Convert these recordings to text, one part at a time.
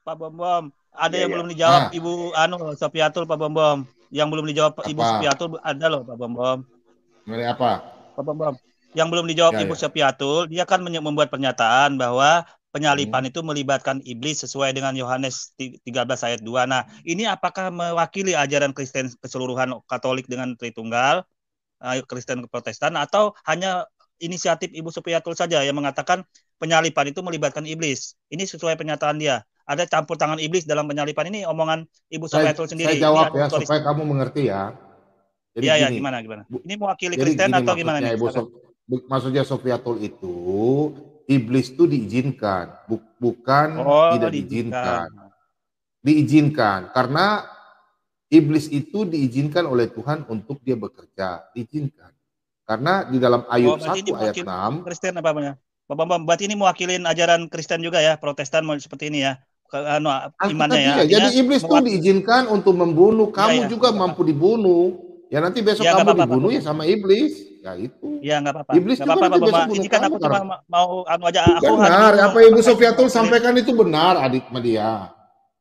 Pak Bom, ada Iya, yang iya. belum dijawab Ah, Ibu Sofiatul, Pak Bom. Yang belum dijawab Ibu apa? Sofiatul ada loh, Pak Bom. Ini apa? Pak Bom. Yang belum dijawab Ya, Ibu ya. Sofiatul, dia kan membuat pernyataan bahwa Hmm. penyalipan itu melibatkan iblis sesuai dengan Yohanes 13 ayat 2. Nah, ini apakah mewakili ajaran Kristen keseluruhan Katolik dengan Tritunggal, Kristen Protestan, atau hanya inisiatif Ibu Sofiatul saja yang mengatakan penyalipan itu melibatkan iblis? Ini sesuai pernyataan dia. Ada campur tangan iblis dalam penyalipan, ini omongan Ibu Sofiatul Saya sendiri. Ini jawab ada ya tulis. supaya kamu mengerti ya. Jadi Iya, ya, gini, gimana? Ini mewakili jadi Kristen gini atau gimana maksudnya nih? Ibu maksudnya Sofiatul itu iblis itu diizinkan, bukan Oh, tidak diizinkan. diizinkan. Diizinkan karena iblis itu diizinkan oleh Tuhan untuk dia bekerja, diizinkan. Karena di dalam Oh, Ayub berarti ini 1 ayat mewakili 6, Kristen apa namanya? Berarti ini mewakilin ajaran Kristen juga ya, Protestan seperti ini ya. Imannya Alkitab ya, iya. artinya Jadi iblis tuh mewakili. diizinkan untuk membunuh, Iya kamu ya, juga nggak apa-apa. mampu dibunuh. Ya nanti besok Iya, nggak kamu apa-apa Pak dibunuh ya Bambang. sama iblis. Ya itu. Iya, nggak apa-apa. Iblis Nggak juga apa-apa nanti Pak besok Bambang. bunuh Ini kan kamu aku cuma karena mau aja, aku hanya benar. bingung Apa Ibu apakah ini Sofiatul mewakili. sampaikan itu benar, adik Madia.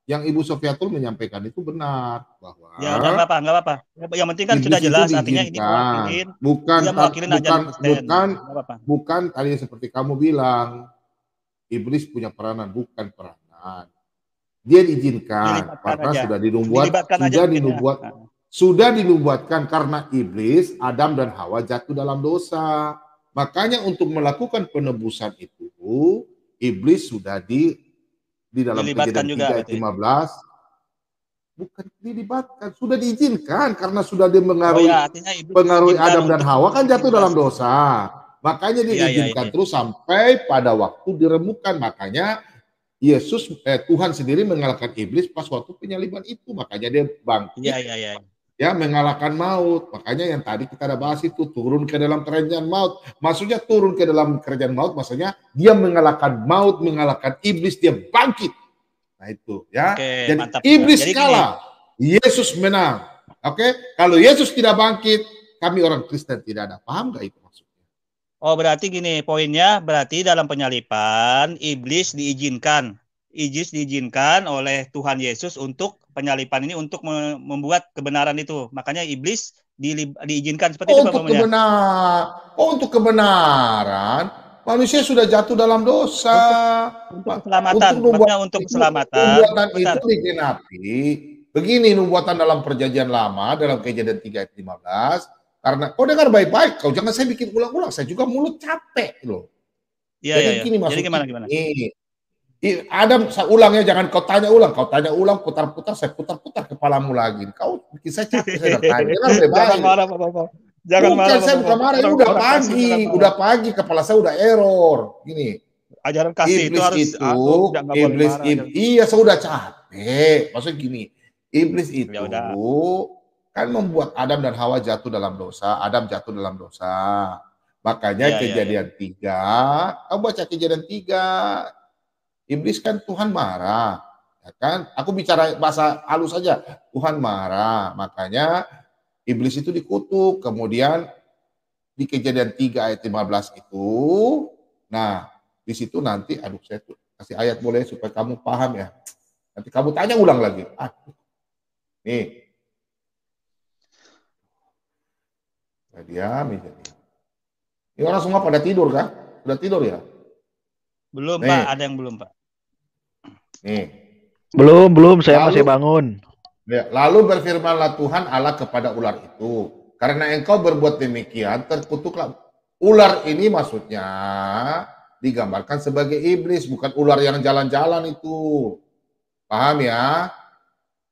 Yang Ibu Sofiatul menyampaikan itu benar bahwa Ya udah nggak apa-apa. Yang penting kan sudah iblis itu jelas, artinya ini diizinkan. mewakilin, dia mewakilin ajaran Kristen. Nggak apa-apa. Bukan tadi seperti kamu bilang, iblis punya peranan, bukan peranan. Dia diizinkan Dilibatkan karena aja. sudah dinubuat, Dilibatkan aja mungkin ya. Nah. sudah dinubuatkan karena iblis, Adam dan Hawa jatuh dalam dosa. Makanya untuk melakukan penebusan itu, iblis sudah di dalam Dilibatkan Kejadian juga 3 ayat berarti. 15, bukan dilibatkan, sudah diizinkan karena sudah dia Oh ya, artinya iblis pengaruhi diizinkan Adam dan untuk Hawa kan jatuh dalam berinteraksi. dosa. Makanya dia Iya. diizinkan terus sampai pada waktu diremukkan. Makanya Tuhan sendiri mengalahkan iblis pas waktu penyaliban itu. Makanya dia bangkit, Iya. ya mengalahkan maut. Makanya yang tadi kita ada bahas itu, turun ke dalam kerajaan maut. Maksudnya turun ke dalam kerajaan maut, maksudnya dia mengalahkan maut, mengalahkan iblis, dia bangkit. Nah itu ya. Oke, Jadi mantap. iblis Jadi gini. kalah, Yesus menang. Oke, kalau Yesus tidak bangkit, kami orang Kristen tidak ada. Paham gak itu maksudnya? Oh, berarti gini, poinnya berarti dalam penyalipan iblis diizinkan. Iblis diizinkan oleh Tuhan Yesus untuk penyalipan ini untuk membuat kebenaran itu. Makanya iblis diizinkan seperti itu Pak Bambang ya. Untuk kebenaran, manusia sudah jatuh dalam dosa. Untuk keselamatan, maksudnya untuk keselamatan. Nubuatan Bentar. itu digenapi. Begini nubuatan dalam perjanjian lama, dalam Kejadian 3 ayat 15, karena kau dengar baik-baik, kau jangan saya bikin ulang-ulang, saya juga mulut capek loh. Iya. Gini Jadi maksudnya. gimana? Adam, saya ulangnya, jangan kau tanya ulang, putar-putar, saya putar-putar kepalamu lagi. Kau bikin saya capek, saya tanya. Dengar baik-baik. Jangan marah Pak Bambang. Jangan marah Pak Saya bukan Bambang. marah, udah pagi, kepala saya udah error. Gini, ajaran kasih itu harus iya saya udah capek. Maksudnya gini, iblis itu kan membuat Adam dan Hawa jatuh dalam dosa. Adam jatuh dalam dosa. Makanya Kejadian 3, kamu baca Kejadian 3, iblis kan Tuhan marah, ya kan? Aku bicara bahasa halus saja, Tuhan marah. Makanya iblis itu dikutuk. Kemudian di Kejadian 3 ayat 15 itu, nah di situ nanti, saya kasih ayat boleh supaya kamu paham ya. Nanti kamu tanya ulang lagi. Nih. Diam ini. Ini orang semua pada tidur kah? Sudah tidur ya? Belum Pak, ada yang belum Pak. Nih. Belum, saya masih bangun. Ya, lalu berfirmanlah Tuhan Allah kepada ular itu, karena engkau berbuat demikian, terkutuklah. Ular ini maksudnya digambarkan sebagai iblis, bukan ular yang jalan-jalan itu. Paham ya?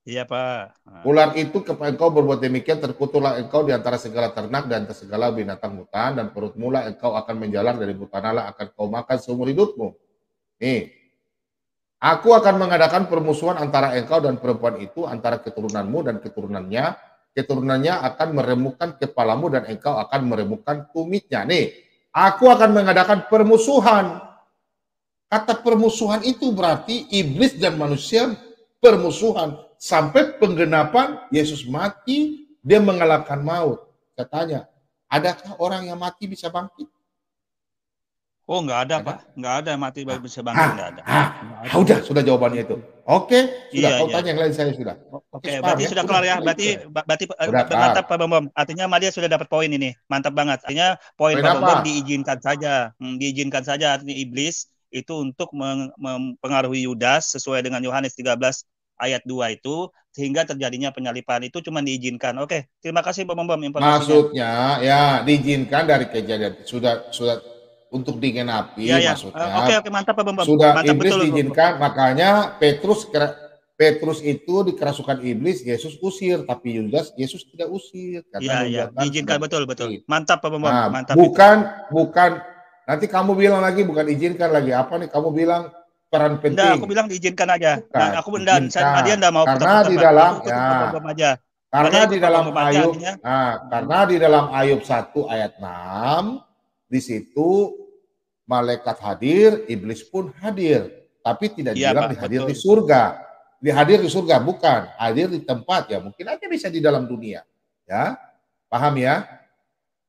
Iya, Pak. Ular itu kepada engkau berbuat demikian, terkutuklah engkau di antara segala ternak dan segala binatang hutan, dan perutmu lah engkau akan menjalar, dari tanah lah akan kau makan seumur hidupmu. Nih, aku akan mengadakan permusuhan antara engkau dan perempuan itu, antara keturunanmu dan keturunannya. Keturunannya akan meremukkan kepalamu dan engkau akan meremukkan tumitnya. Nih, aku akan mengadakan permusuhan. Kata permusuhan itu berarti iblis dan manusia permusuhan. Sampai penggenapan Yesus mati, dia mengalahkan maut. Saya tanya, adakah orang yang mati bisa bangkit? Oh, nggak ada, Pak. Nggak ada mati bisa bangkit, nggak ada. Udah, sudah jawabannya itu. Oke, sudah. Kau tanya yang lain saya sudah. Oke, berarti sudah kelar ya. Berarti mantap Pak Bom. Artinya Madia sudah dapat poin ini. Mantap banget. Artinya poin Pak Bom diizinkan saja. Diizinkan saja artinya iblis itu untuk mempengaruhi Yudas sesuai dengan Yohanes 13 ayat 2 itu, sehingga terjadinya penyalipan itu cuma diizinkan. Oke, terima kasih Pak Bom informasinya. Maksudnya ya diizinkan dari kejadian sudah untuk digenapi maksudnya. Oke, mantap Pak Bom. Sudah mantap, iblis betul, diizinkan, makanya Petrus itu dikerasukan iblis, Yesus usir, tapi Yudas Yesus tidak usir. Iya, diizinkan betul. Mantap Pak Bom. Nah, mantap. Bukan nanti kamu bilang lagi bukan izinkan lagi. Apa nih kamu bilang peran penting? Enggak, aku bilang diizinkan aja. Nah, aku dia enggak mau karena di dalam karena di dalam Ayub 1 ayat 6 di situ malaikat hadir, iblis pun hadir, tapi tidak dibilang hadir di surga. Hadir di surga bukan, hadir di tempat ya, mungkin aja bisa di dalam dunia. Ya. Paham ya?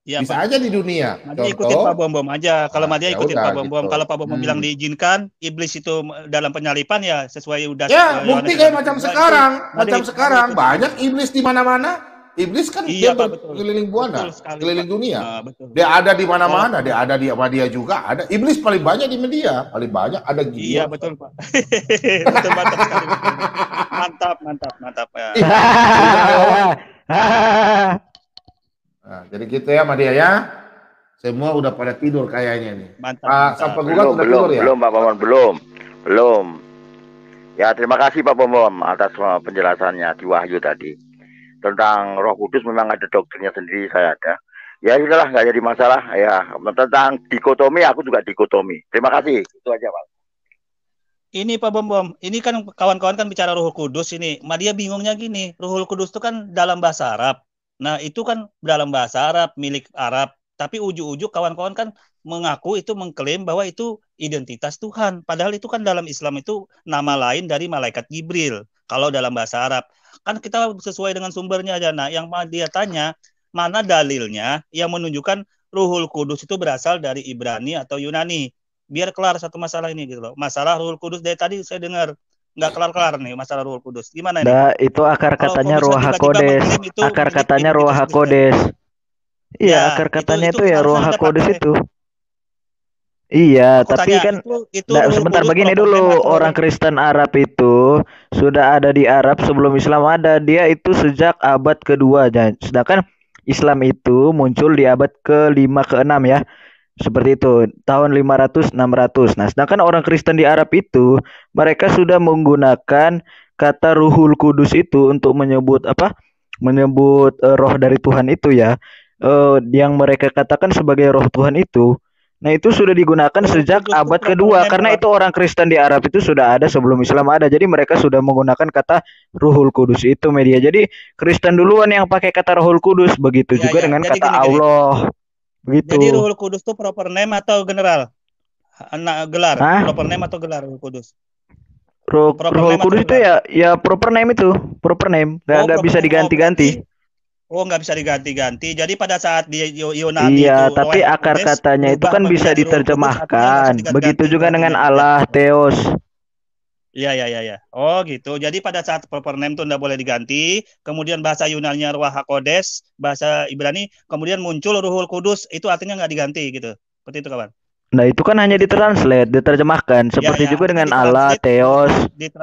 Ya, bisa aja di dunia. Contoh, ikutin Pak Bom aja. Kalau Madia ikutin Pak Bom. Gitu. Kalau Pak Bom bilang diizinkan, iblis itu dalam penyalipan ya sesuai udah. Ya, bukti kayak macam sekarang. Banyak iblis di mana-mana. Iblis kan dia berkeliling buana, keliling dunia. Dia ada di mana-mana, dia ada di Madia juga ada. Iblis paling banyak di media, paling banyak ada gitu. Iya, betul, Pak. Betul, mantap sekali. Mantap ya. Nah, jadi gitu ya Madia ya. Semua udah pada tidur kayaknya nih. Mantap. Sampai gugat udah tidur ya? Belum Pak Pomon, belum. Ya, terima kasih Pak Pomon atas penjelasannya di Wahyu tadi. Tentang Roh Kudus memang ada doktrinnya sendiri, saya ada. Ya sudahlah, nggak jadi masalah. Ya, tentang dikotomi aku juga dikotomi. Terima kasih. Itu aja Pak. Ini Pak Bom, ini kan kawan-kawan kan bicara Roh Kudus ini. Madia bingungnya gini, Roh Kudus itu kan dalam bahasa Arab. Nah, itu kan dalam bahasa Arab, milik Arab. Tapi ujuk-ujuk kawan-kawan kan mengaku itu mengklaim bahwa itu identitas Tuhan. Padahal itu kan dalam Islam itu nama lain dari malaikat Jibril. Kalau dalam bahasa Arab. Kan kita sesuai dengan sumbernya aja. Nah, yang dia tanya, mana dalilnya yang menunjukkan Ruhul Kudus itu berasal dari Ibrani atau Yunani? Biar kelar satu masalah ini gitu loh. Masalah Ruhul Kudus dari tadi saya dengar nggak kelar-kelar nih masalah Ruhul Kudus. Gimana ini? Nah, itu akar katanya Ruh HaKodes. Akar katanya Ruh HaKodes. Iya, akar katanya itu ya Ruh HaKodes itu. Iya, tapi kan sebentar begini dulu, orang Kristen Arab itu sudah ada di Arab sebelum Islam ada. Dia itu sejak abad kedua, sedangkan Islam itu muncul di abad ke-5 ke-6 ya. Seperti itu, tahun 500-600. Nah, sedangkan orang Kristen di Arab itu mereka sudah menggunakan kata Ruhul Kudus itu untuk menyebut menyebut roh dari Tuhan itu ya. Yang mereka katakan sebagai roh Tuhan itu. Nah, itu sudah digunakan sejak abad kedua karena itu orang Kristen di Arab itu sudah ada sebelum Islam ada. Jadi mereka sudah menggunakan kata Ruhul Kudus itu media. Jadi Kristen duluan yang pakai kata Ruhul Kudus, begitu juga dengan kata Allah. Begitu. Jadi Ruhul Kudus itu proper name atau general? Gelar. Proper name atau gelar Ruhul Kudus? Ruhul Kudus itu ya proper name itu, proper name. Enggak bisa diganti-ganti. Nggak bisa diganti-ganti. Jadi pada saat di Yunani itu tapi akar katanya itu kan bisa diterjemahkan. Begitu juga dengan Allah, Theos. Iya. Oh gitu. Jadi pada saat proper name itu nggak boleh diganti. Kemudian bahasa Yunani Ruh HaKodes, bahasa Ibrani. Kemudian muncul Ruhul Kudus. Itu artinya nggak diganti gitu. Seperti itu kawan. Nah, itu kan hanya ditranslate, diterjemahkan. Seperti juga dengan Allah, Theos,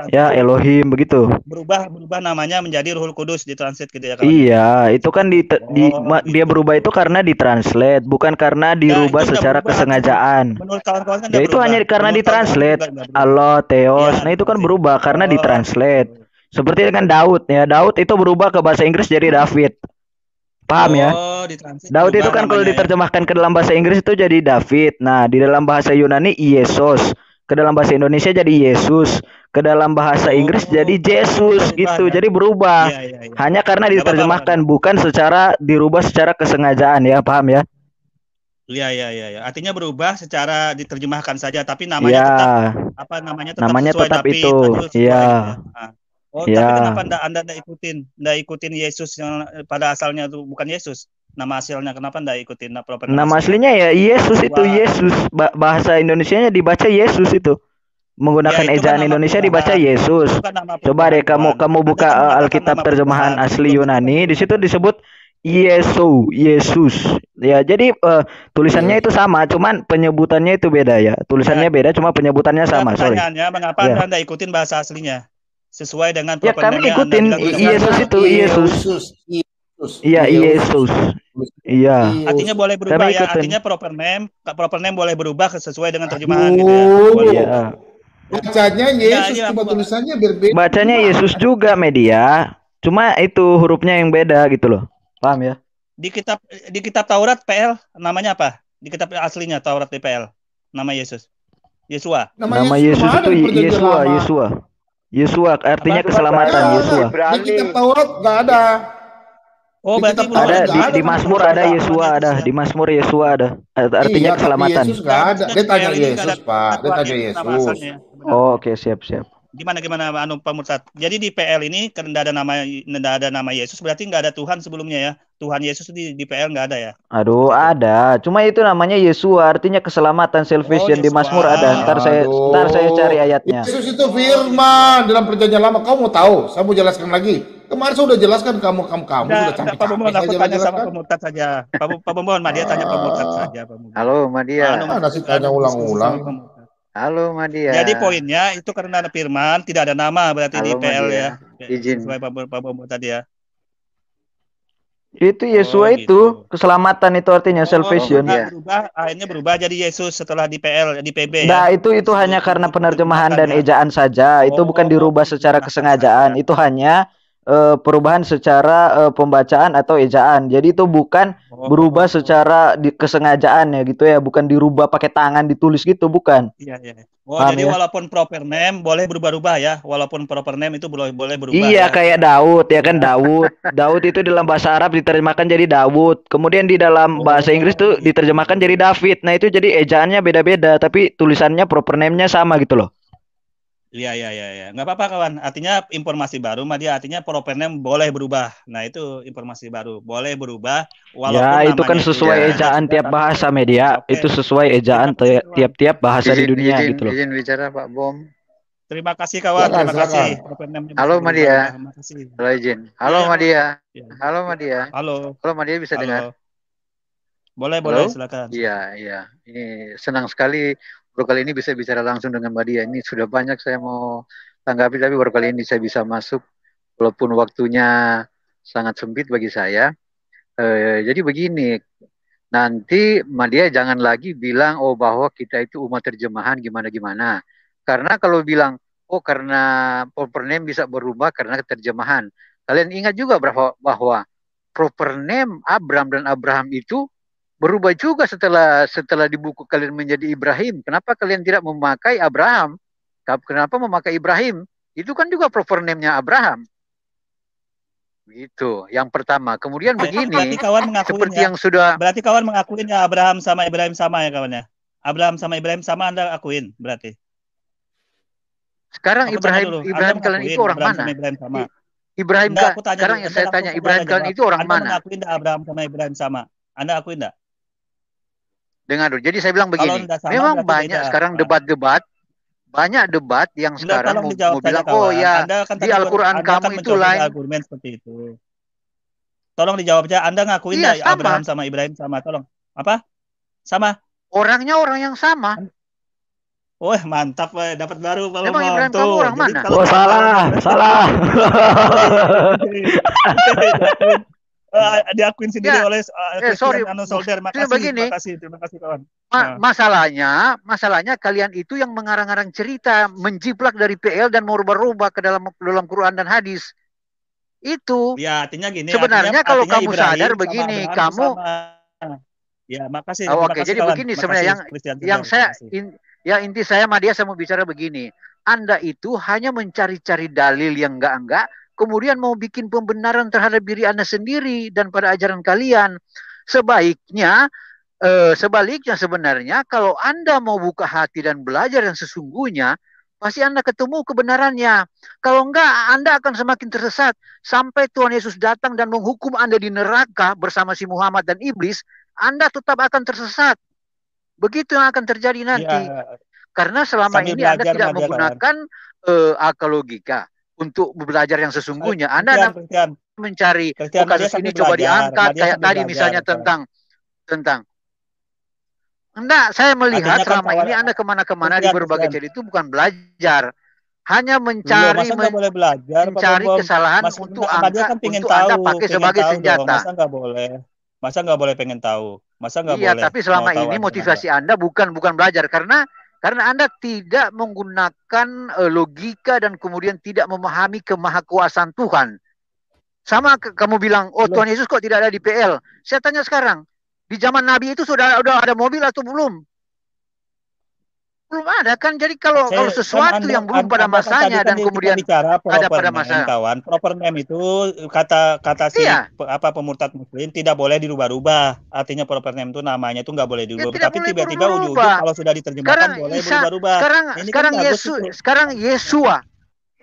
ya Elohim begitu. Berubah namanya menjadi Ruhul Kudus, ditranslate gitu ya kawan. Iya, itu kan dia berubah itu karena ditranslate, bukan karena dirubah secara kesengajaan. Menurut kawan-kawan kan ya itu hanya karena ditranslate. Allah, Theos. Nah, itu kan berubah karena ditranslate. Seperti dengan Daud ya. Daud itu berubah ke bahasa Inggris jadi David. Paham ya? Daud itu kan kalau diterjemahkan ke dalam bahasa Inggris itu jadi David. Nah, di dalam bahasa Yunani Yesus. Ke dalam bahasa Indonesia jadi Yesus. Ke dalam bahasa Inggris jadi Jesus gitu. Jadi berubah. Hanya karena diterjemahkan, bukan secara dirubah secara kesengajaan ya, paham ya? Iya. Artinya berubah secara diterjemahkan saja, tapi namanya tetap apa namanya tetap David, itu. Iya. Oh, tapi kenapa Anda nggak ikutin Yesus yang pada asalnya itu bukan Yesus? Nama asalnya kenapa nggak ikutin? Nama aslinya ya Yesus itu, Yesus. Bahasa Indonesianya dibaca Yesus itu. Menggunakan ejaan Indonesia dibaca Yesus. Coba deh kamu buka Alkitab terjemahan asli Yunani, di situ disebut Yesus. Ya, jadi tulisannya itu sama, cuman penyebutannya itu beda ya. Tulisannya beda, cuma penyebutannya sama. Pertanyaannya, mengapa Anda ikutin bahasa aslinya? Sesuai dengan kami ikutin Yesus itu, Yesus. Iya, Yesus. Iya. Artinya boleh berubah ya. Artinya proper name boleh berubah sesuai dengan terjemahan gitu ya. Boleh. Bacanya Yesus, cuma tulisannya berbeda. Bacanya Yesus juga media. Cuma itu hurufnya yang beda gitu loh. Paham ya? Di kitab Taurat PL namanya apa? Di kitab aslinya Taurat di PL nama Yesus. Yesua. Nama Yesus itu Yesua. Yesua artinya keselamatan, Yesua. Di kitab Taurat enggak ada. Oh, berarti ada di Mazmur ada Yesua, ada di Mazmur Yesua ada. Artinya keselamatan. Yesus enggak ada. Dia tanya Yesus, Pak. Dia tanya Yesus. Oh, oke, siap. Gimana Pak Murtad? Jadi di PL ini karena ada nama Yesus, berarti nggak ada Tuhan sebelumnya ya. Tuhan Yesus di PL nggak ada ya? Aduh, ada. Cuma itu namanya Yesua, artinya keselamatan, salvation. Di Mazmur ada. Ntar saya cari ayatnya. Yesus itu firman dalam perjanjian lama. Kamu mau tahu? Saya mau jelaskan lagi. Kemarin saya udah jelaskan kamu sudah capek. Pak Bombon, aku tanya sama Pak Murtad saja. Pak Bombon, Madia tanya Pak Murtad saja. Halo, Madia. Mana sih tanya ulang-ulang? Halo Madia. Jadi poinnya itu karena ada firman, tidak ada nama berarti di PL Madia. Ya. Izin. Sesuai Pak Bombon tadi ya. Itu Yesua itu keselamatan itu artinya salvation. Akhirnya berubah jadi Yesus setelah di PL di PB. Nah, itu hanya karena penerjemahan dan ejaan saja. Itu bukan dirubah secara kesengajaan. Itu hanya perubahan secara pembacaan atau ejaan. Jadi itu bukan berubah secara kesengajaan ya gitu ya, bukan dirubah pakai tangan ditulis gitu, bukan. Iya. Jadi walaupun proper name boleh berubah-ubah ya. Walaupun proper name itu boleh berubah. Iya, kayak Daud ya kan, Daud. Daud itu dalam bahasa Arab diterjemahkan jadi Daud. Kemudian di dalam bahasa Inggris tuh diterjemahkan jadi David. Nah, itu jadi ejaannya beda-beda tapi tulisannya proper name-nya sama gitu loh. Iya. Nggak apa-apa kawan. Artinya informasi baru, Madia. Artinya proper name boleh berubah. Nah, itu informasi baru. Boleh berubah. Ya, itu kan sesuai ejaan tiap bahasa media. Itu sesuai ejaan tiap-tiap bahasa di dunia gitu loh. Izin bicara Pak Bom. Terima kasih kawan. Terima kasih. Halo Madia. Halo izin. Halo Madia. Halo Madia. Halo Madia bisa dengar? Boleh silakan. Iya. Ini senang sekali baru kali ini bisa bicara langsung dengan Mbak Dia. Ini sudah banyak saya mau tanggapi, tapi baru kali ini saya bisa masuk walaupun waktunya sangat sempit bagi saya. Jadi begini, nanti Mbak Dia jangan lagi bilang bahwa kita itu umat terjemahan gimana-gimana. Karena kalau bilang karena proper name bisa berubah karena terjemahan. Kalian ingat juga bahwa proper name Abram dan Abraham itu berubah juga setelah di buku kalian menjadi Ibrahim. Kenapa kalian tidak memakai Abraham? Kenapa memakai Ibrahim? Itu kan juga proper name-nya Abraham. Gitu. Yang pertama. Kemudian begini. Seperti yang sudah. Berarti kawan mengakuin ya Abraham sama Ibrahim sama ya kawan ya? Abraham sama Ibrahim sama Anda akuin berarti. Sekarang Ibrahim kalian itu orang mana? Ibrahim sekarang saya tanya Ibrahim kalian itu orang mana? Anda mengakuin Abraham sama Ibrahim sama? Anda akuin enggak? Dengar dulu. Jadi saya bilang begini, memang banyak sekarang debat-debat, banyak debat yang sekarang mau bilang, di Al-Quran kamu itu lain. Argumen seperti itu. Tolong dijawab aja. Anda ngakuin Abraham sama Ibrahim sama? Tolong. Apa? Sama? Orangnya orang yang sama. Oh, mantap, dapat baru Pak Emang Bambang. Ibrahim kamu orang Jadi mana? Oh, salah. Diakuin sendiri Ya, oleh sorry. Christian Solder. Begini, Terima kasih kawan. masalahnya kalian itu yang mengarang-arang cerita, menjiplak dari PL dan mau rubah-rubah ke dalam Quran dan hadis. Itu. Ya, artinya gini. Sebenarnya kalau kamu Ibrahim sadar begini, kamu. Ya, makasih. Oke, jadi kawan. Begini sebenarnya yang saya inti saya sama dia, saya mau bicara begini. Anda itu hanya mencari-cari dalil yang enggak, kemudian mau bikin pembenaran terhadap diri Anda sendiri dan pada ajaran kalian. Sebaliknya sebenarnya kalau Anda mau buka hati dan belajar yang sesungguhnya, pasti Anda ketemu kebenarannya. Kalau enggak, Anda akan semakin tersesat sampai Tuhan Yesus datang dan menghukum Anda di neraka bersama si Muhammad dan iblis. Anda tetap akan tersesat. Begitu yang akan terjadi nanti. Ya, karena selama ini Anda tidak menggunakan akal logika untuk belajar yang sesungguhnya. Anda mencari kasus ini coba diangkat kayak tadi misalnya tentang enggak, saya melihat selama ini Anda kemana-kemana di berbagai cerita itu bukan belajar, hanya mencari kesalahan untuk Anda pakai sebagai senjata. Masa nggak boleh pengen tahu? Masa nggak boleh? Iya, tapi selama ini motivasi Anda bukan belajar karena Anda tidak menggunakan logika dan kemudian tidak memahami kemahakuasaan Tuhan. Sama kamu bilang, oh Tuhan Yesus kok tidak ada di PL? Saya tanya sekarang, di zaman Nabi itu sudah ada mobil atau belum? Belum ada kan. Jadi kalau sesuatu yang belum pada masanya dan kemudian ada pada masanya. Kawan, proper name itu kata si pemurtad muslim tidak boleh dirubah-rubah. Artinya proper name itu namanya itu nggak boleh dirubah. Tapi tiba-tiba ujung-ujung kalau sudah diterjemahkan boleh berubah-ubah. Sekarang Yesua.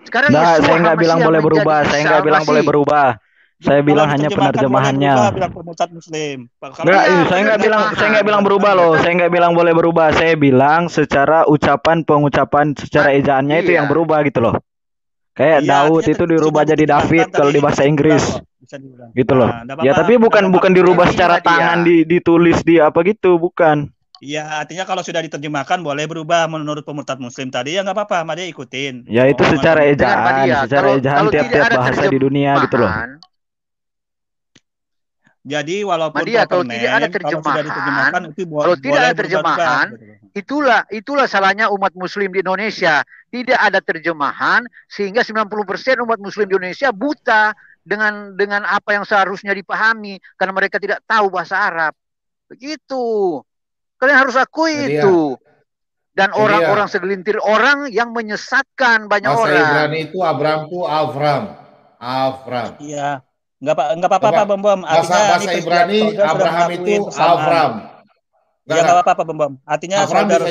Saya nggak bilang boleh berubah. Saya bilang hanya penerjemahannya. Saya nggak bilang berubah loh. Saya nggak bilang boleh berubah. Saya bilang secara pengucapan secara ejaannya itu yang berubah gitu loh. Kayak Daud itu dirubah jadi David kalau di bahasa Inggris. Gitu loh. Ya tapi bukan dirubah secara tangan ditulis di apa gitu, bukan. Iya, artinya kalau sudah diterjemahkan boleh berubah menurut pemurtad muslim tadi ya nggak apa-apa, dia ikutin. Ya itu secara ejaan, tiap-tiap bahasa di dunia gitu loh. Jadi walaupun kalau tidak ada terjemahan, itulah salahnya umat muslim di Indonesia. Tidak ada terjemahan sehingga 90% umat muslim di Indonesia buta dengan apa yang seharusnya dipahami karena mereka tidak tahu bahasa Arab. Begitu. Kalian harus akui itu. Dan orang-orang segelintir orang yang menyesatkan banyak orang. Bahasa Ibrani itu Avram. Iya. Enggak apa-apa Pak Bom. Bahasa Ibrani Abraham itu Avram. Ya enggak apa-apa Bom. Artinya saudara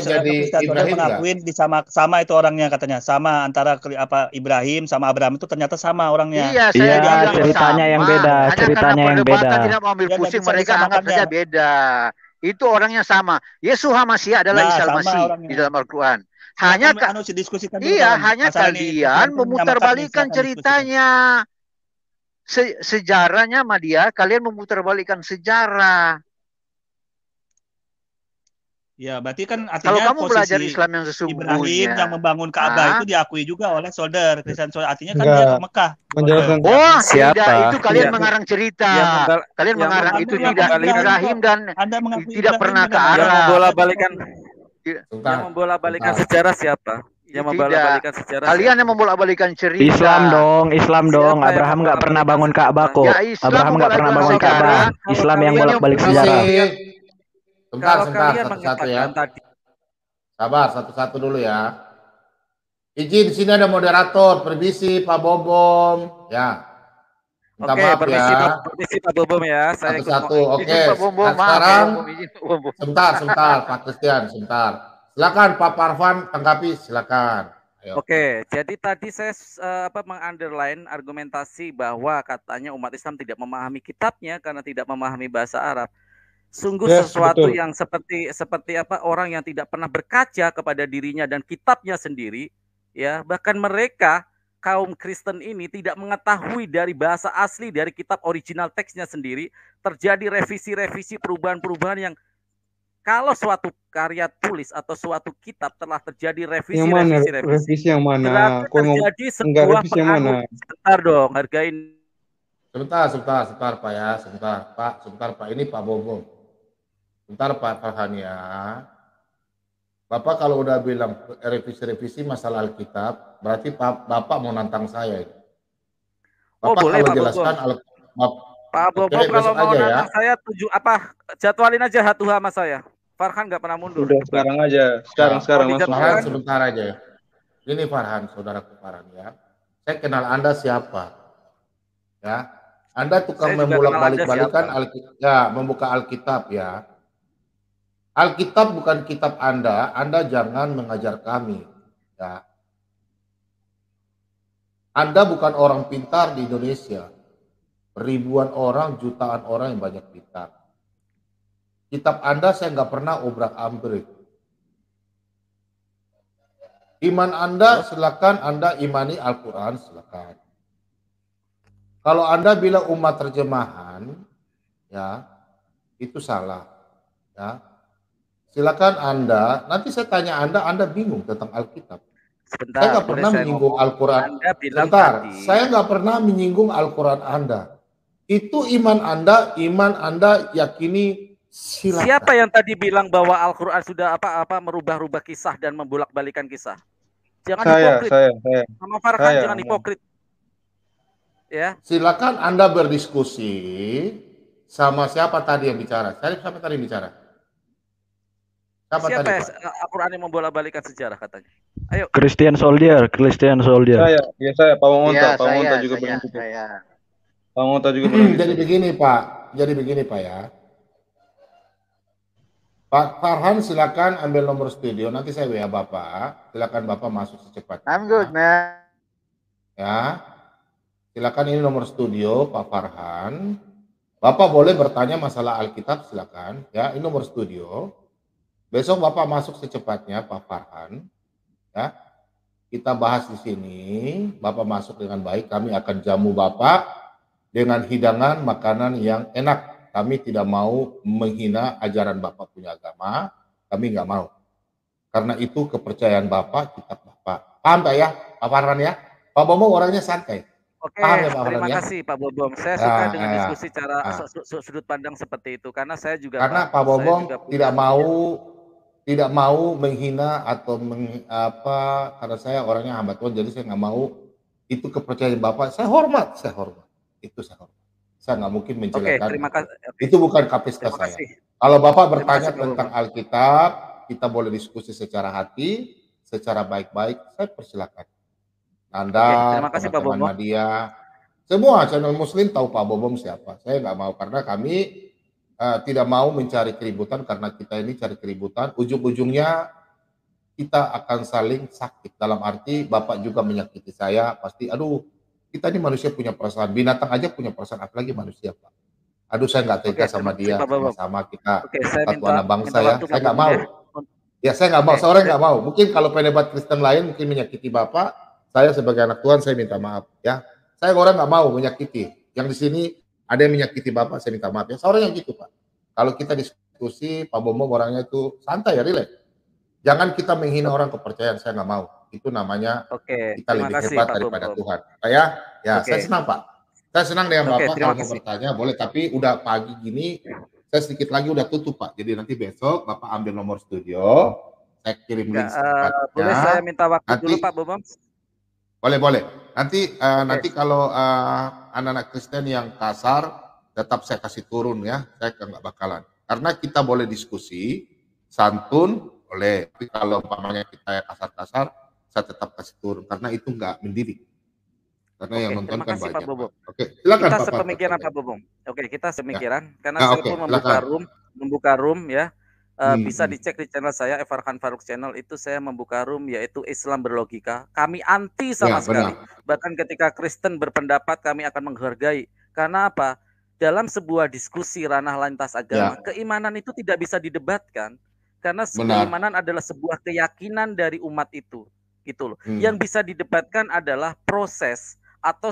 mengakuin sama itu orangnya katanya. Sama antara Ibrahim sama Abraham itu ternyata sama orangnya. Iya, saya ceritanya yang beda, tidak mau ambil pusing, mereka anggap saja beda. Itu orangnya sama. Yeshuwa HaMashiach adalah Isa Al-Masih di dalam Al-Quran. Hanya kalian memutarbalikkan ceritanya. Sejarahnya sama dia, kalian memutarbalikkan sejarah. Ya, berarti kan artinya kalau kamu belajar Islam yang sesungguhnya, Ibrahim yang membangun Ka'bah itu diakui juga oleh Solder Christian Solder. Artinya kan dia ke Mekah. Siapa? Itu kalian mengarang cerita. Kalian mengarang itu tidak Ibrahim dan tidak pernah ke Arab. Yang membolak-balikan sejarah siapa? Yang membolak-balikan sejarah. Kalian yang membolak-balikan cerita. Islam dong. Abraham nggak pernah bangun Ka'bah kok. Abraham nggak pernah bangun Ka'bah. Islam yang bolak-balik sejarah. Sebentar, satu-satu ya. Sabar, satu-satu dulu ya. Izin, sini ada moderator, permisi Pak Bobom, ya. Minta maaf permisi Pak Bobom ya. Satu-satu, oke. Sekarang, sebentar Pak Christian, sebentar. Silakan Pak Parvan, tanggapi, silakan. Ayo. Oke, jadi tadi saya meng-underline argumentasi bahwa katanya umat Islam tidak memahami kitabnya karena tidak memahami bahasa Arab. Sungguh sesuatu yang seperti orang yang tidak pernah berkaca kepada dirinya dan kitabnya sendiri, ya. Bahkan mereka kaum Kristen ini tidak mengetahui dari bahasa asli dari kitab original teksnya sendiri, terjadi revisi-revisi perubahan-perubahan yang Kalau suatu karya tulis atau suatu kitab telah terjadi revisi, revisi yang mana? Berarti terjadi sebuah pengaruh. Sebentar dong, hargain. Sebentar Pak ya, sebentar Pak. Ini Pak Bobo. Sebentar Pak Farhan ya. Bapak kalau udah bilang revisi masalah Alkitab, berarti Bapak mau nantang saya. Bapak boleh, kalau Pak jelaskan Pak Bobo kalau mau nantang saya jadwalin aja hatuha sama saya. Farhan nggak pernah mundur. Udah sekarang aja, sekarang langsung. Farhan sebentar aja ya. Ini Farhan, saudaraku Farhan ya. Saya kenal Anda siapa? Ya, Anda tukang membolak-balikan membuka Alkitab ya. Alkitab bukan kitab Anda jangan mengajar kami. Ya. Anda bukan orang pintar di Indonesia. Ribuan orang, jutaan orang yang banyak pintar. Kitab Anda saya nggak pernah obrak-abrik. Iman Anda silakan Anda imani Al-Quran silakan. Kalau Anda bilang umat terjemahan, ya itu salah. Ya. Silakan Anda, nanti saya tanya Anda bingung tentang Alkitab. Sebentar, saya nggak pernah menyinggung Al-Quran. Saya nggak pernah menyinggung Al-Quran Anda. Itu iman Anda yakini silakan. Siapa yang tadi bilang bahwa Al-Quran sudah merubah-rubah kisah dan membolak-balikan kisah? Jangan hipokrit. Sama Farhan jangan hipokrit. Ya. Silakan Anda berdiskusi sama siapa tadi yang bicara. Siapa tadi yang bicara? Siapa Al-Quran yang membolak-balikan sejarah katanya? Ayo. Christian Soldier. Saya Pak Monta juga pernah. Pak Monta juga pernah. Jadi begini Pak ya. Pak Farhan silakan ambil nomor studio, nanti saya WA Bapak. Silakan Bapak masuk secepatnya. I'm good, man. Ya. Silakan ini nomor studio Pak Farhan. Bapak boleh bertanya masalah Alkitab silakan. Ya, ini nomor studio. Besok Bapak masuk secepatnya Pak Farhan. Ya. Kita bahas di sini, Bapak masuk dengan baik, kami akan jamu Bapak dengan hidangan makanan yang enak. Kami tidak mau menghina ajaran Bapak punya agama, kami nggak mau. Karena itu kepercayaan Bapak, kitab Bapak. Paham tak ya Pak Farhan ya? Pak Bobo orangnya santai. Oke, ya, terima kasih Pak Bobong. Saya suka dengan diskusi cara sudut pandang seperti itu, karena saya juga Pak Bobong tidak mau menghina atau karena saya orangnya hamba Tuhan, jadi saya nggak mau itu kepercayaan Bapak. Saya hormat. Itu saya hormat. Saya nggak mungkin menjelekkan. Itu bukan kapasitas saya. Kalau Bapak bertanya tentang Alkitab, kita boleh diskusi secara hati, secara baik-baik. Saya persilakan. Anda, teman-teman media, semua channel Muslim tahu Pak Bobong siapa. Saya nggak mau karena kami tidak mau mencari keributan, karena kita ini cari keributan, ujung-ujungnya kita akan saling sakit. Dalam arti Bapak juga menyakiti saya, pasti kita ini manusia punya perasaan, binatang aja punya perasaan, apalagi manusia Pak. Saya nggak tega sama dia, sama kita satu anak bangsa ya. Saya nggak mau. Ya saya nggak mau, seorang nggak mau. Mungkin kalau penebat Kristen lain mungkin menyakiti Bapak, saya sebagai anak Tuhan saya minta maaf ya. Saya orang nggak mau menyakiti. Yang di sini ada yang menyakiti Bapak, saya minta maaf ya. Seorang yang gitu Pak. Kalau kita diskusi, Pak Bomo orangnya itu santai ya, relax. Jangan kita menghina orang kepercayaan, saya nggak mau. Itu namanya kita lebih hebat daripada Tuhan. Ya, saya senang Pak. Saya senang dengan Bapak kalau mau bertanya, boleh. Tapi udah pagi gini, saya sedikit lagi udah tutup Pak. Jadi nanti besok Bapak ambil nomor studio, saya kirim link secepatnya. Boleh saya minta waktu dulu Pak Bomo? Boleh. Nanti kalau anak-anak Kristen yang kasar, tetap saya kasih turun ya. Saya nggak bakalan. Karena kita boleh diskusi, santun, boleh. Tapi kalau umpamanya kita kasar-kasar, saya tetap kasih turun. Karena itu nggak mendidik. Karena yang nonton kan banyak. Oke, silakan kita sepemikiran Pak Bobong. Oke, kita sepemikiran. Karena saya pun membuka room ya. Bisa dicek di channel saya, Farhan Farouk Channel, itu saya membuka room yaitu Islam Berlogika. Kami anti sama sekali. Bahkan ketika Kristen berpendapat kami akan menghargai. Karena apa? Dalam sebuah diskusi ranah lintas agama, keimanan itu tidak bisa didebatkan. Karena keimanan adalah sebuah keyakinan dari umat itu. Gitu loh. Yang bisa didebatkan adalah proses atau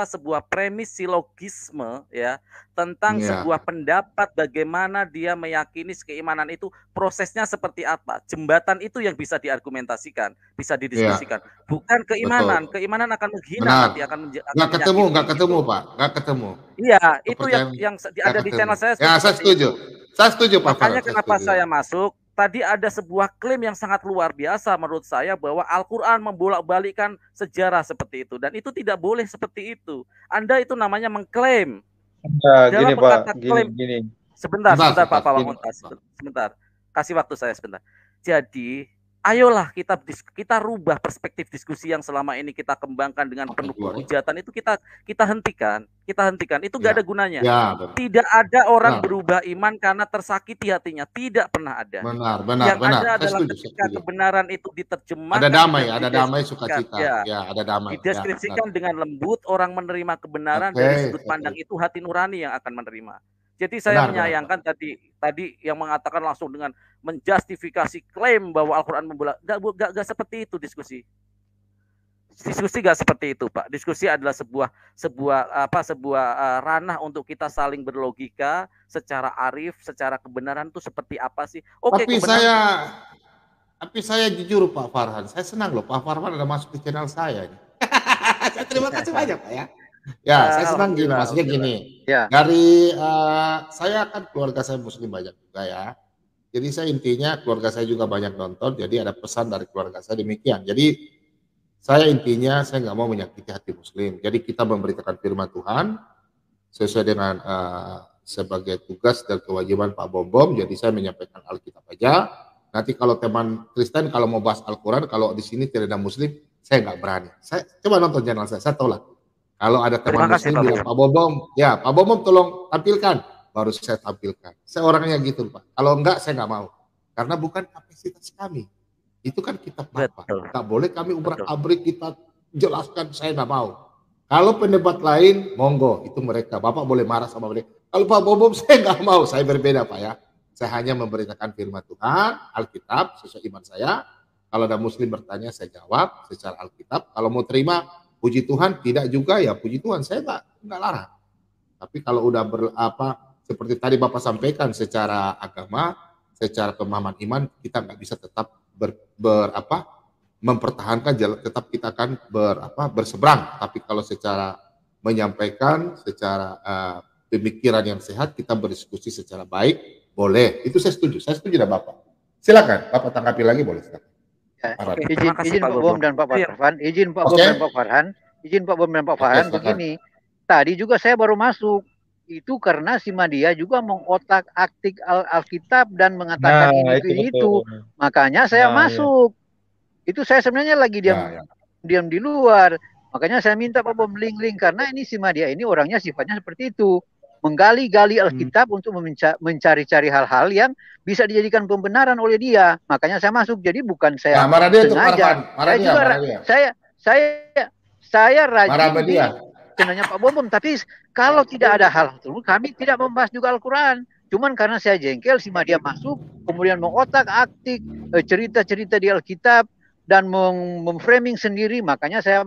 sebuah premis silogisme ya tentang sebuah pendapat bagaimana dia meyakini keimanan itu prosesnya seperti apa. Jembatan itu yang bisa diargumentasikan, bisa didiskusikan. Bukan keimanan. Betul. Keimanan akan menghina nanti, akan nggak ketemu Pak, nggak ketemu. Iya, itu yang ada di channel saya. Ya, saya setuju. Saya setuju Pak. Makanya kenapa saya masuk? Tadi ada sebuah klaim yang sangat luar biasa menurut saya bahwa Al-Quran membolak-balikkan sejarah seperti itu. Dan itu tidak boleh seperti itu. Anda itu namanya mengklaim. Gini Pak, gini. Sebentar Pak Wanguntas. Sebentar. Kasih waktu saya sebentar. Jadi, ayolah kita rubah perspektif diskusi yang selama ini kita kembangkan dengan penuh kehujatan itu kita hentikan. Itu nggak ada gunanya. Tidak ada orang berubah iman karena tersakiti hatinya, tidak pernah ada. Benar. Yang ada adalah ketika kebenaran itu diterjemahkan. Ada damai sukacita. Ya, ada damai. Dideskripsikan dengan lembut, orang menerima kebenaran dari sudut pandang itu hati nurani yang akan menerima. Jadi saya menyayangkan tadi yang mengatakan langsung dengan menjustifikasi klaim bahwa Al-Quran membolak. Gak seperti itu diskusi. Diskusi gak seperti itu, Pak. Diskusi adalah sebuah ranah untuk kita saling berlogika secara arif, secara kebenaran itu seperti apa sih? Oke, tapi saya jujur Pak Farhan, saya senang loh Pak Farhan ada masuk ke channel saya. Saya terima kasih banyak Pak ya. Ya, saya senang gini, maksudnya gini. Ya. Dari saya kan keluarga saya muslim banyak juga ya. Jadi saya intinya keluarga saya juga banyak nonton, jadi ada pesan dari keluarga saya demikian. Jadi saya intinya saya nggak mau menyakiti hati muslim. Jadi kita memberitakan firman Tuhan sesuai dengan sebagai tugas dan kewajiban Pak Bom. Jadi saya menyampaikan Alkitab aja. Nanti kalau teman Kristen kalau mau bahas Al-Quran, kalau di sini tidak ada muslim, saya nggak berani. Saya coba nonton channel saya tolak. Kalau ada teman muslim bilang Pak Bom, ya Pak Bom tolong tampilkan, baru saya tampilkan. Saya orangnya gitu Pak. Kalau enggak saya nggak mau, karena bukan kapasitas kami. Itu kan kitab Bapak. Nggak boleh kami ubrak-abrik kita jelaskan, saya nggak mau. Kalau pendapat lain, monggo itu mereka. Bapak boleh marah sama mereka. Kalau Pak Bom saya nggak mau, saya berbeda Pak ya. Saya hanya memberitakan firman Tuhan, Alkitab sesuai iman saya. Kalau ada muslim bertanya saya jawab secara Alkitab. Kalau mau terima puji Tuhan, tidak juga ya puji Tuhan, saya nggak larang. Tapi kalau udah seperti tadi Bapak sampaikan secara agama, secara pemahaman iman, kita nggak bisa tetap mempertahankan jalan, tetap kita akan berseberang. Tapi kalau secara menyampaikan, secara pemikiran yang sehat, kita berdiskusi secara baik, boleh. Itu saya setuju dengan Bapak. Silakan, Bapak tanggapi lagi boleh silakan. Izin Pak Bom dan Pak Farhan, izin Pak Bom dan Pak Farhan, begini. Tadi juga saya baru masuk. Itu karena si Madia juga mengotak-atik Alkitab dan mengatakan itu. Makanya saya masuk. Itu saya sebenarnya lagi diam di luar. Makanya saya minta Pak Bom link karena ini si Madia ini orangnya sifatnya seperti itu. Menggali-gali Alkitab untuk mencari-cari hal-hal yang bisa dijadikan pembenaran oleh dia. Makanya saya masuk. Jadi bukan saya sengaja. Saya rajin channelnya Pak Bom. Tapi kalau tidak ada hal itu, kami tidak membahas juga Al-Quran. Cuman karena saya jengkel, si Madia masuk, kemudian mengotak-atik cerita-cerita di Alkitab dan memframing sendiri. Makanya saya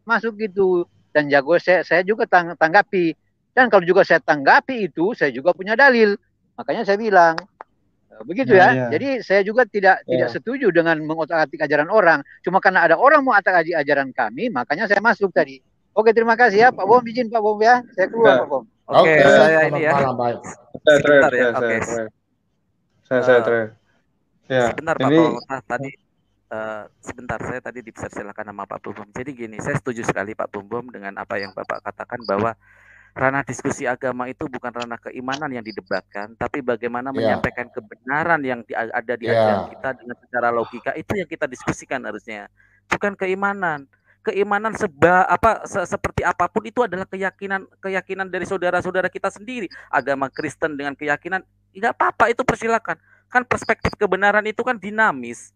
masuk gitu. Dan jago saya juga tanggapi. Dan kalau juga saya tanggapi itu, saya juga punya dalil. Makanya saya bilang, begitu ya. Jadi saya juga tidak setuju dengan mengotak-atik ajaran orang. Cuma karena ada orang mau otak-atik ajaran kami, makanya saya masuk tadi. Oke, terima kasih ya Pak Bom. Izin Pak Bom ya. Saya keluar Pak Bom. Oke, saya ini ya. Sebentar ya. Oke. Saya sebentar Pak Bom. Tadi sebentar, saya tadi dipersilakan sama Pak Bom. Jadi gini, saya setuju sekali Pak Bom dengan apa yang Bapak katakan bahwa ranah diskusi agama itu bukan ranah keimanan yang didebatkan, tapi bagaimana menyampaikan kebenaran yang ada di ajaran kita dengan secara logika, itu yang kita diskusikan harusnya. Bukan keimanan. Keimanan seperti apapun itu adalah keyakinan dari saudara-saudara kita sendiri. Agama Kristen dengan keyakinan, nggak apa-apa, itu persilakan. Kan perspektif kebenaran itu kan dinamis.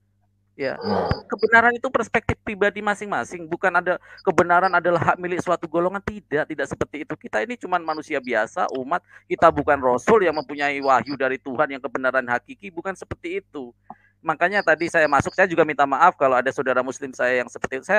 Ya, kebenaran itu perspektif pribadi masing-masing, bukan ada kebenaran adalah hak milik suatu golongan, tidak seperti itu. Kita ini cuma manusia biasa, umat, kita bukan rasul yang mempunyai wahyu dari Tuhan yang kebenaran hakiki, bukan seperti itu. Makanya tadi saya masuk, saya juga minta maaf kalau ada saudara muslim saya yang seperti itu.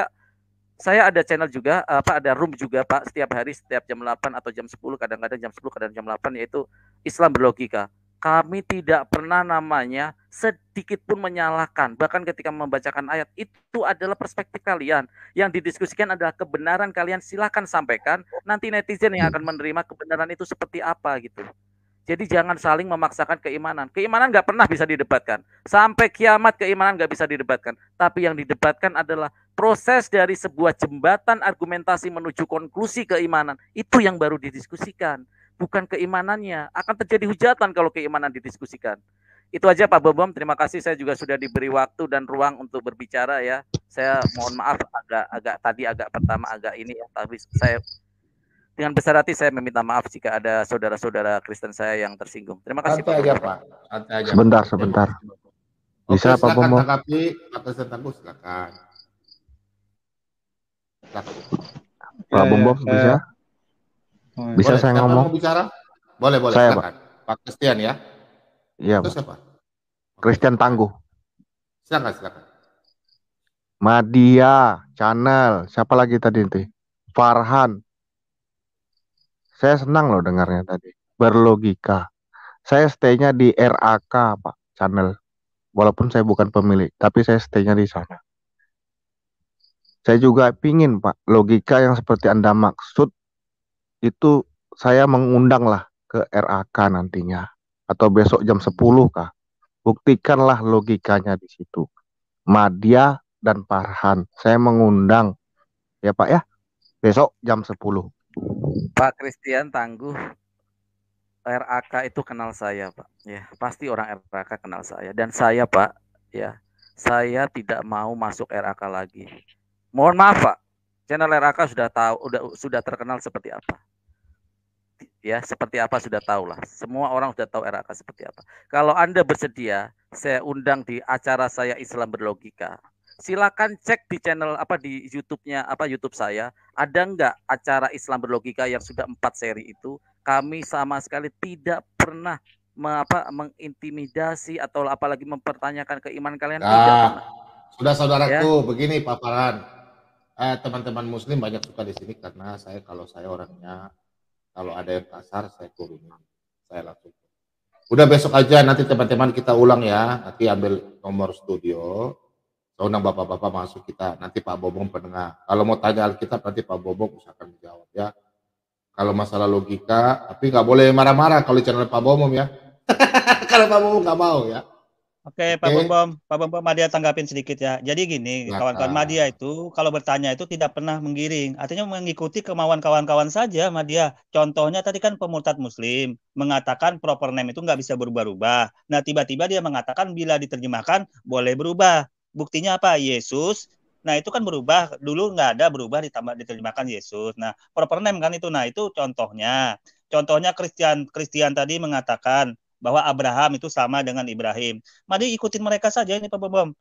Saya ada channel juga, ada room juga Pak, setiap hari, setiap jam 8 atau jam 10, kadang-kadang jam 10, kadang jam 8, yaitu Islam Berlogika. Kami tidak pernah namanya sedikit pun menyalahkan. Bahkan ketika membacakan ayat, itu adalah perspektif kalian. Yang didiskusikan adalah kebenaran kalian, silakan sampaikan. Nanti netizen yang akan menerima kebenaran itu seperti apa gitu. Jadi jangan saling memaksakan keimanan. Keimanan nggak pernah bisa didebatkan. Sampai kiamat keimanan nggak bisa didebatkan. Tapi yang didebatkan adalah proses dari sebuah jembatan argumentasi menuju konklusi keimanan. Itu yang baru didiskusikan. Bukan keimanannya. Akan terjadi hujatan kalau keimanan didiskusikan. Itu aja Pak Bom. Terima kasih, saya juga sudah diberi waktu dan ruang untuk berbicara ya. Saya mohon maaf agak pertama ini ya. Tapi saya dengan besar hati saya meminta maaf jika ada saudara-saudara Kristen saya yang tersinggung. Terima kasih Pak. Aja, Pak. Aja, sebentar. Bisa Pak Bom? Tanggapi Pak Kristen Tangguh, silakan. Pak Bom bisa? Bisa boleh, saya ngomong? Mau bicara? Boleh, saya, silakan. Pak Christian ya. Iya, Pak. Siapa? Christian Tangguh. Silakan. Madia, Channel, siapa lagi tadi nanti? Farhan. Saya senang loh dengarnya tadi. Berlogika. Saya stay-nya di RAK, Pak, Channel. Walaupun saya bukan pemilik, tapi saya stay-nya di sana. Saya juga pingin, Pak, logika yang seperti Anda maksud, itu saya mengundang lah ke RAK nantinya. Atau besok jam 10 kah? Buktikanlah logikanya di situ. Madia dan Farhan. Saya mengundang. Ya, Pak ya. Besok jam 10. Pak Christian Tangguh, RAK itu kenal saya Pak. Ya, pasti orang RAK kenal saya. Dan saya Pak, ya, saya tidak mau masuk RAK lagi. Mohon maaf Pak, channel RAK sudah tahu, sudah terkenal seperti apa. Ya, seperti apa sudah tahu lah. Semua orang sudah tahu RAK seperti apa. Kalau Anda bersedia, saya undang di acara saya Islam Berlogika. Silakan cek di channel di YouTube-nya YouTube saya, ada nggak acara Islam Berlogika yang sudah 4 seri itu. Kami sama sekali tidak pernah mengintimidasi atau apalagi mempertanyakan keimanan kalian. Tidak pernah. Sudah saudaraku, ya? Begini Pak Farhan, teman-teman Muslim banyak suka di sini karena kalau saya orangnya kalau ada yang kasar saya turunin, saya langsung. Udah besok aja nanti teman-teman kita ulang ya, nanti ambil nomor studio. Undang bapak-bapak masuk kita, nanti Pak Bobong pendengar. Kalau mau tanya Alkitab nanti Pak Bobong usahakan menjawab ya. Kalau masalah logika, tapi nggak boleh marah-marah kalau channel Pak Bobong ya. Kalau Pak Bobong nggak mau ya. Oke, Pak Bom Madia tanggapin sedikit ya. Jadi gini, kawan-kawan Madia itu kalau bertanya itu tidak pernah menggiring, artinya mengikuti kemauan kawan-kawan saja Madia. Contohnya tadi kan pemurtad Muslim mengatakan proper name itu nggak bisa berubah-ubah. Nah tiba-tiba dia mengatakan bila diterjemahkan boleh berubah. Buktinya apa? Yesus. Nah itu kan berubah. Dulu nggak ada berubah diterjemahkan Yesus. Nah proper name kan itu. Nah itu contohnya. Contohnya Christian tadi mengatakan bahwa Abraham itu sama dengan Ibrahim. Mari ikutin mereka saja ini Pak Bom.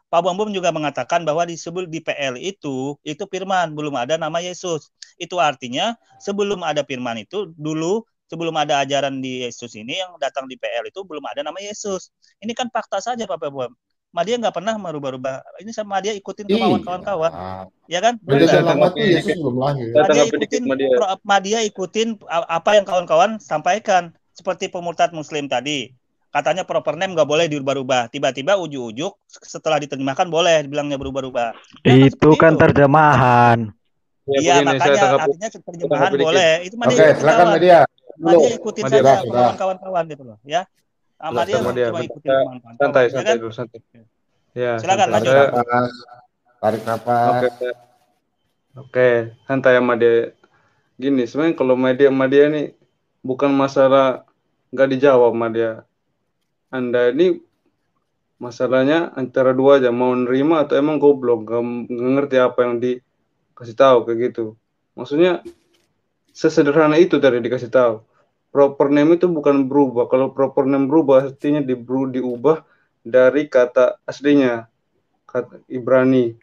Pak Bom juga mengatakan bahwa di PL itu firman, belum ada nama Yesus. Itu artinya sebelum ada firman itu dulu, sebelum ada ajaran di Yesus ini yang datang di PL itu belum ada nama Yesus. Ini kan fakta saja Pak Bom. Madia nggak pernah merubah-rubah. Ini sama dia ikutin kemauan kawan-kawan, ya kan? Madia ikutin apa yang kawan-kawan sampaikan. Seperti pemurtad Muslim tadi, katanya proper name nggak boleh dirubah-rubah. Tiba-tiba ujuk-ujuk setelah diterjemahkan boleh dibilangnya berubah-ubah. Itu kan terjemahan. Iya makanya artinya terjemahan boleh. Itu Madia silakan Madia. Madia ikutin saja kawan-kawan gitu loh, ya. Madia cuma ikutin santai dulu santai. Ya, silakan lanjut. Tarik nafas. Oke, santai ya Madia. Gini, sebenarnya kalau Madia nih bukan masalah nggak dijawab Madia. Anda ini masalahnya antara dua aja, mau nerima atau emang goblok, nggak ngerti apa yang dikasih tahu kayak gitu. Maksudnya sesederhana itu tadi dikasih tahu. Proper name itu bukan berubah. Kalau proper name berubah, artinya diubah dari kata aslinya, kata Ibrani.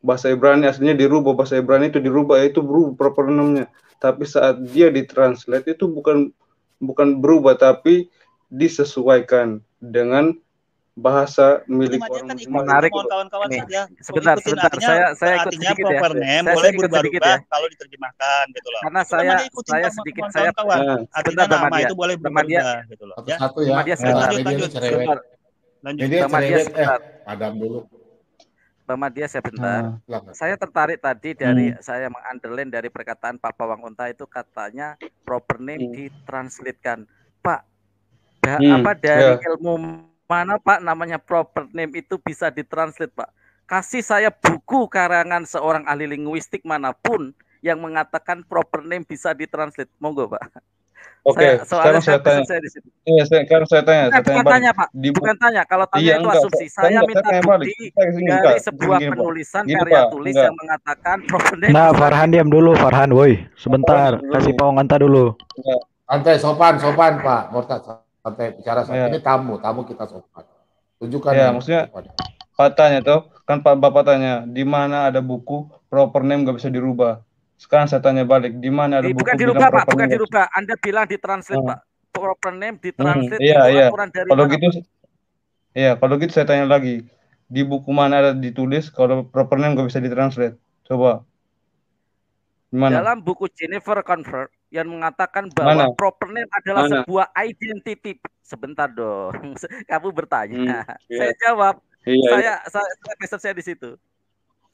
Bahasa Ibrani aslinya dirubah, bahasa Ibrani itu dirubah, itu berubah proper name-nya. Tapi saat dia ditranslate itu bukan berubah, tapi disesuaikan dengan bahasa milik Ini orang kan semua. Menarik. kawan-kawan saja. Sebentar. Saya ikut artinya sedikit proper ya. name Saya boleh ikut sedikit berubah-ubah ya. kalau diterjemahkan gitu loh. Karena Itu namanya ikutin saya sedikit saya kawan-kawan. Artinya sebentar, nama itu boleh berubah-ubah gitu loh. Ya. Satu ya. Lanjut. Lanjut. Bang Madia cerewet. Padam dulu. Bang Madia sebentar. Saya tertarik tadi dari saya mengunderline dari perkataan Pak Pawang Unta itu katanya proper name ditranslatekan. Pak, apa dari ilmu mana Pak namanya proper name itu bisa ditranslate Pak? Kasih saya buku karangan seorang ahli linguistik manapun yang mengatakan proper name bisa ditranslate. Monggo Pak. Oke, sekarang saya tanya. Iya, sekarang saya tanya. Bukan tanya Pak, bukan tanya. Kalau tanya itu asumsi. Saya minta bukti dari sebuah penulisan karya tulis yang mengatakan proper name. Nah, Farhan diam dulu, Farhan, woi. Sebentar, kasih Pawang Anta dulu. Santai, sopan Pak. Mortat, santai bicara. Ini tamu kita sopan. Tunjukkan. Ya, maksudnya Pak tanya tuh, kan Pak Bapak tanya, di mana ada buku proper name nggak bisa dirubah? Sekarang saya tanya balik, di mana ada buku bukan dirubah Pak, bukan dirubah. Anda bilang ditranslate Pak. Proper name ditranslate itu aturan dari kalau mana? Gitu, iya, kalau gitu saya tanya lagi, di buku mana ada ditulis kalau proper name nggak bisa ditranslate? Coba. Dimana? Dalam buku Jennifer Convert yang mengatakan bahwa proper name adalah sebuah identity. Sebentar dong, kamu bertanya, saya jawab. Saya di situ.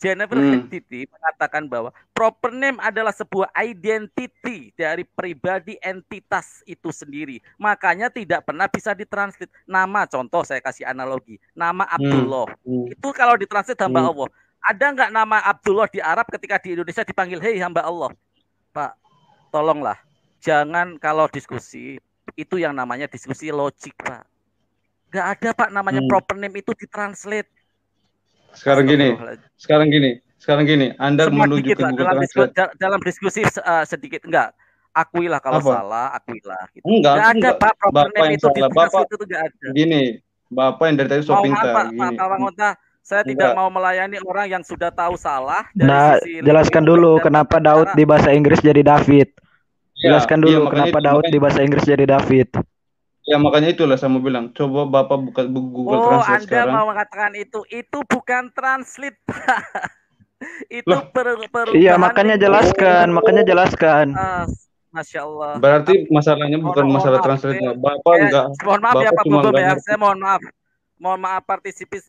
Jennifer Entity mengatakan bahwa proper name adalah sebuah identity dari pribadi entitas itu sendiri. Makanya tidak pernah bisa ditranslate. Nama, contoh saya kasih analogi. Nama Abdullah. Itu kalau ditranslate hamba Allah. Ada nggak nama Abdullah di Arab ketika di Indonesia dipanggil, hei hamba Allah? Pak, tolonglah. Jangan kalau diskusi, itu yang namanya diskusi logik, Pak. Nggak ada, Pak, namanya proper name itu ditranslate. Sekarang gini, Anda menuju ke Google Translate. Dalam diskusi sedikit enggak. Akuilah kalau salah, akuilah. Gitu. Enggak ada Pak proper name itu Bapak itu enggak ada. Gini, Bapak yang dari tadi so pintar. Pak Wangonta, saya tidak mau melayani orang yang sudah tahu salah. Nah, jelaskan dulu kenapa Daud di bahasa Inggris jadi David. Jelaskan dulu kenapa Daud di bahasa Inggris jadi David. Ya makanya itulah saya mau bilang, coba Bapak buka Google Translate sekarang. Anda mau mengatakan itu bukan translate. Itu perubahan. Iya, makanya jelaskan. Masya Allah. Berarti masalahnya bukan masalah translate-nya. Bapak enggak. Mohon maaf ya Pak Gubernur ya, saya mohon maaf. Mohon maaf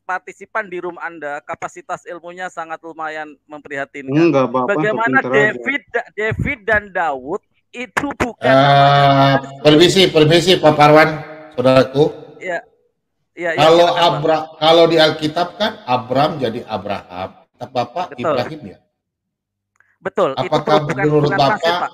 partisipan di room Anda, kapasitas ilmunya sangat lumayan memprihatinkan. Enggak, Bapak. Bagaimana David dan Daud itu bukan permisi Pak Parwan, saudaraku. Iya. Kalau di Alkitab kan Abram jadi Abraham, Bapak Ibrahim ya. Betul. Apakah menurut Bapak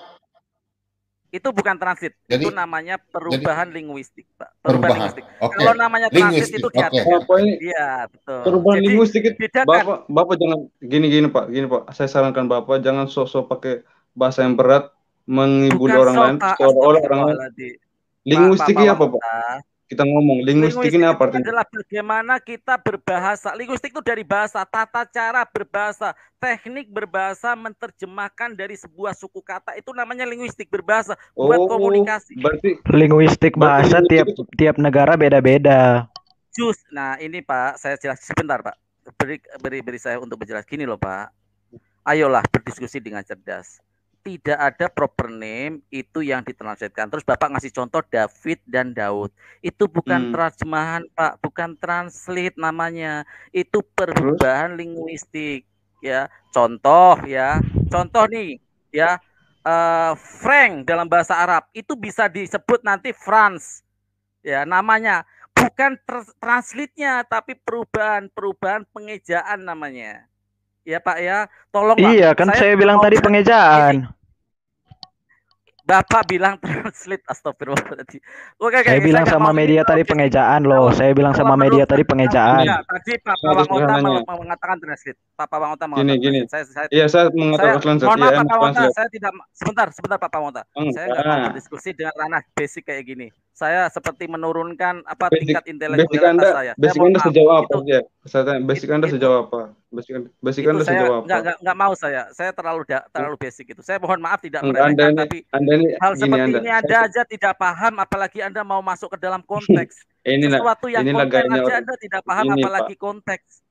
itu bukan transit, itu namanya perubahan linguistik, Pak. Perubahan. Linguistik. Kalau namanya transit itu diatur. Iya, betul. Perubahan linguistik itu Bapak jangan gini Pak. Saya sarankan Bapak jangan sok-sok pakai bahasa yang berat menghibur orang lain, orang lain. Linguistik ini apa, Pak? Kita ngomong linguistik ini apa artinya? Adalah bagaimana kita berbahasa. Linguistik itu dari bahasa, tata cara berbahasa, teknik berbahasa, menerjemahkan dari sebuah suku kata, itu namanya linguistik berbahasa buat komunikasi. Berarti linguistik bahasa tiap negara beda-beda. Nah, ini Pak, saya jelaskan sebentar, Pak. Beri saya untuk berjelas gini loh, Pak. Ayolah berdiskusi dengan cerdas. Tidak ada proper name itu yang ditranslatekan. Terus Bapak ngasih contoh David dan Daud. Itu bukan terjemahan, Pak, bukan translate namanya. Itu perubahan linguistik, ya. Contoh nih, ya. Frank dalam bahasa Arab itu bisa disebut nanti Franz. Ya, namanya bukan translate-nya tapi perubahan pengejaan namanya. Ya Pak ya, tolonglah. Iya kan saya bilang tadi pengejaan. Bapak bilang translate, astagfirullahaladzim. Saya bilang sama media tadi pengejaan loh. Saya bilang sama media tadi pengejaan. Tadi Pak Pawangota mengatakan translate. Pak Pawangota mengatakan gini. Saya mengatakan translate. Mohon maaf Pak Pawangota, saya tidak. Sebentar Pak Pawangota. Saya nggak mau berdiskusi dengan ranah basic kayak gini. Saya seperti menurunkan tingkat intelektualitas saya. Basic Anda sejauh apa? Basic Anda sejauh apa? Basic Anda sejauh apa? Nggak mau saya terlalu basic itu. Saya mohon maaf tidak meremehkan, tapi hal seperti ini Anda aja tidak paham, apalagi Anda mau masuk ke dalam konteks. Sesuatu yang konten aja Anda tidak paham, ini, apalagi konteks.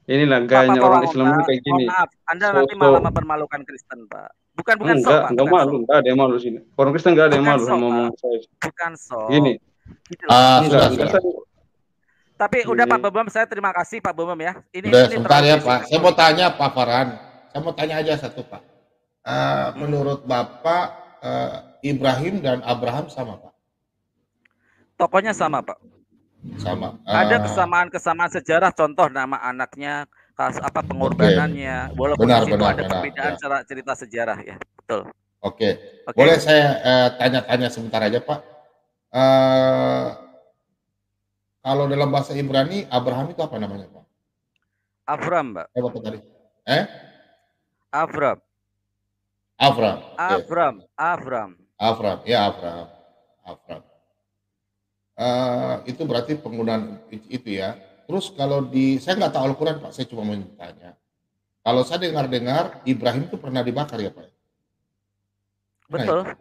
Inilah gayanya orang Islam ini kayak gini. Maaf, Anda nanti malah mempermalukan Kristen, Pak. Bukan enggak, sok, Pak. Enggak malu, enggak ada yang malu sini. Orang Kristen enggak ada yang malu sama ngomong saya. Bukan sok. Gini. Sudah. Tapi udah Pak Bambam, saya terima kasih Pak Bambam ya. Ini sebentar ya Pak. Saya mau tanya Pak Farhan. Saya mau tanya aja satu Pak. Menurut Bapak Ibrahim dan Abraham sama Pak? Tokohnya sama Pak. Sama. Ada kesamaan sejarah, contoh nama anaknya, pengorbanannya, walaupun di situ ada perbedaan cara cerita sejarah ya, betul. Oke. Boleh saya tanya-tanya sebentar aja Pak? Kalau dalam bahasa Ibrani, Abraham itu apa namanya Pak? Avram, Pak. Bapak tadi? Avram. Avram. Ya Avram. Itu berarti penggunaan itu ya. Terus kalau saya nggak tahu Al-Quran Pak, saya cuma mau tanya. Kalau saya dengar Ibrahim itu pernah dibakar ya Pak? Betul. Ya?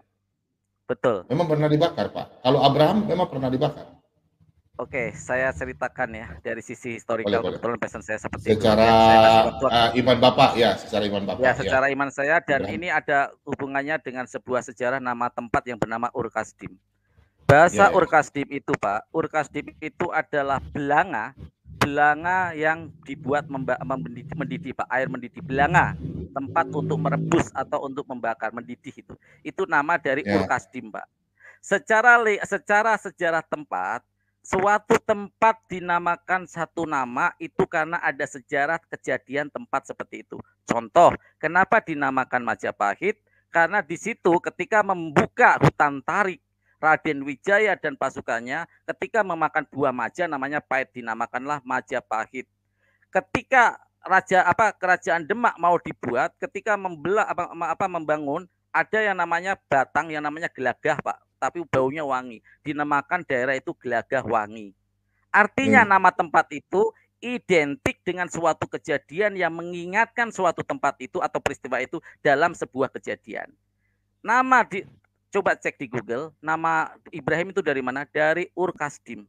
Betul. Memang pernah dibakar Pak. Kalau Abraham memang pernah dibakar. Oke, saya ceritakan ya dari sisi historikal. Kebetulan pesan saya seperti secara itu. Iman Bapak ya, secara iman Bapak. Ya, secara iman saya, dan Ibrahim. Ini ada hubungannya dengan sebuah sejarah nama tempat yang bernama Ur-Kasdim. Bahasa Ur-Kasdim itu Pak, Ur-Kasdim itu adalah belanga yang dibuat mendidih Pak, air mendidih, belanga, tempat untuk merebus atau untuk membakar, mendidih itu. Itu nama dari Ur-Kasdim Pak. Secara sejarah tempat, suatu tempat dinamakan satu nama itu karena ada sejarah kejadian tempat seperti itu. Contoh, kenapa dinamakan Majapahit? Karena di situ ketika membuka hutan tarik, Raden Wijaya dan pasukannya ketika memakan buah maja namanya pahit, dinamakanlah Majapahit. Ketika kerajaan Demak mau dibuat, ketika membangun, ada yang namanya batang yang namanya Gelagah Pak, tapi baunya wangi, dinamakan daerah itu Gelagah Wangi. Artinya nama tempat itu identik dengan suatu kejadian yang mengingatkan suatu tempat itu atau peristiwa itu dalam sebuah kejadian. Coba cek di Google, nama Ibrahim itu dari mana? Dari Ur-Kasdim.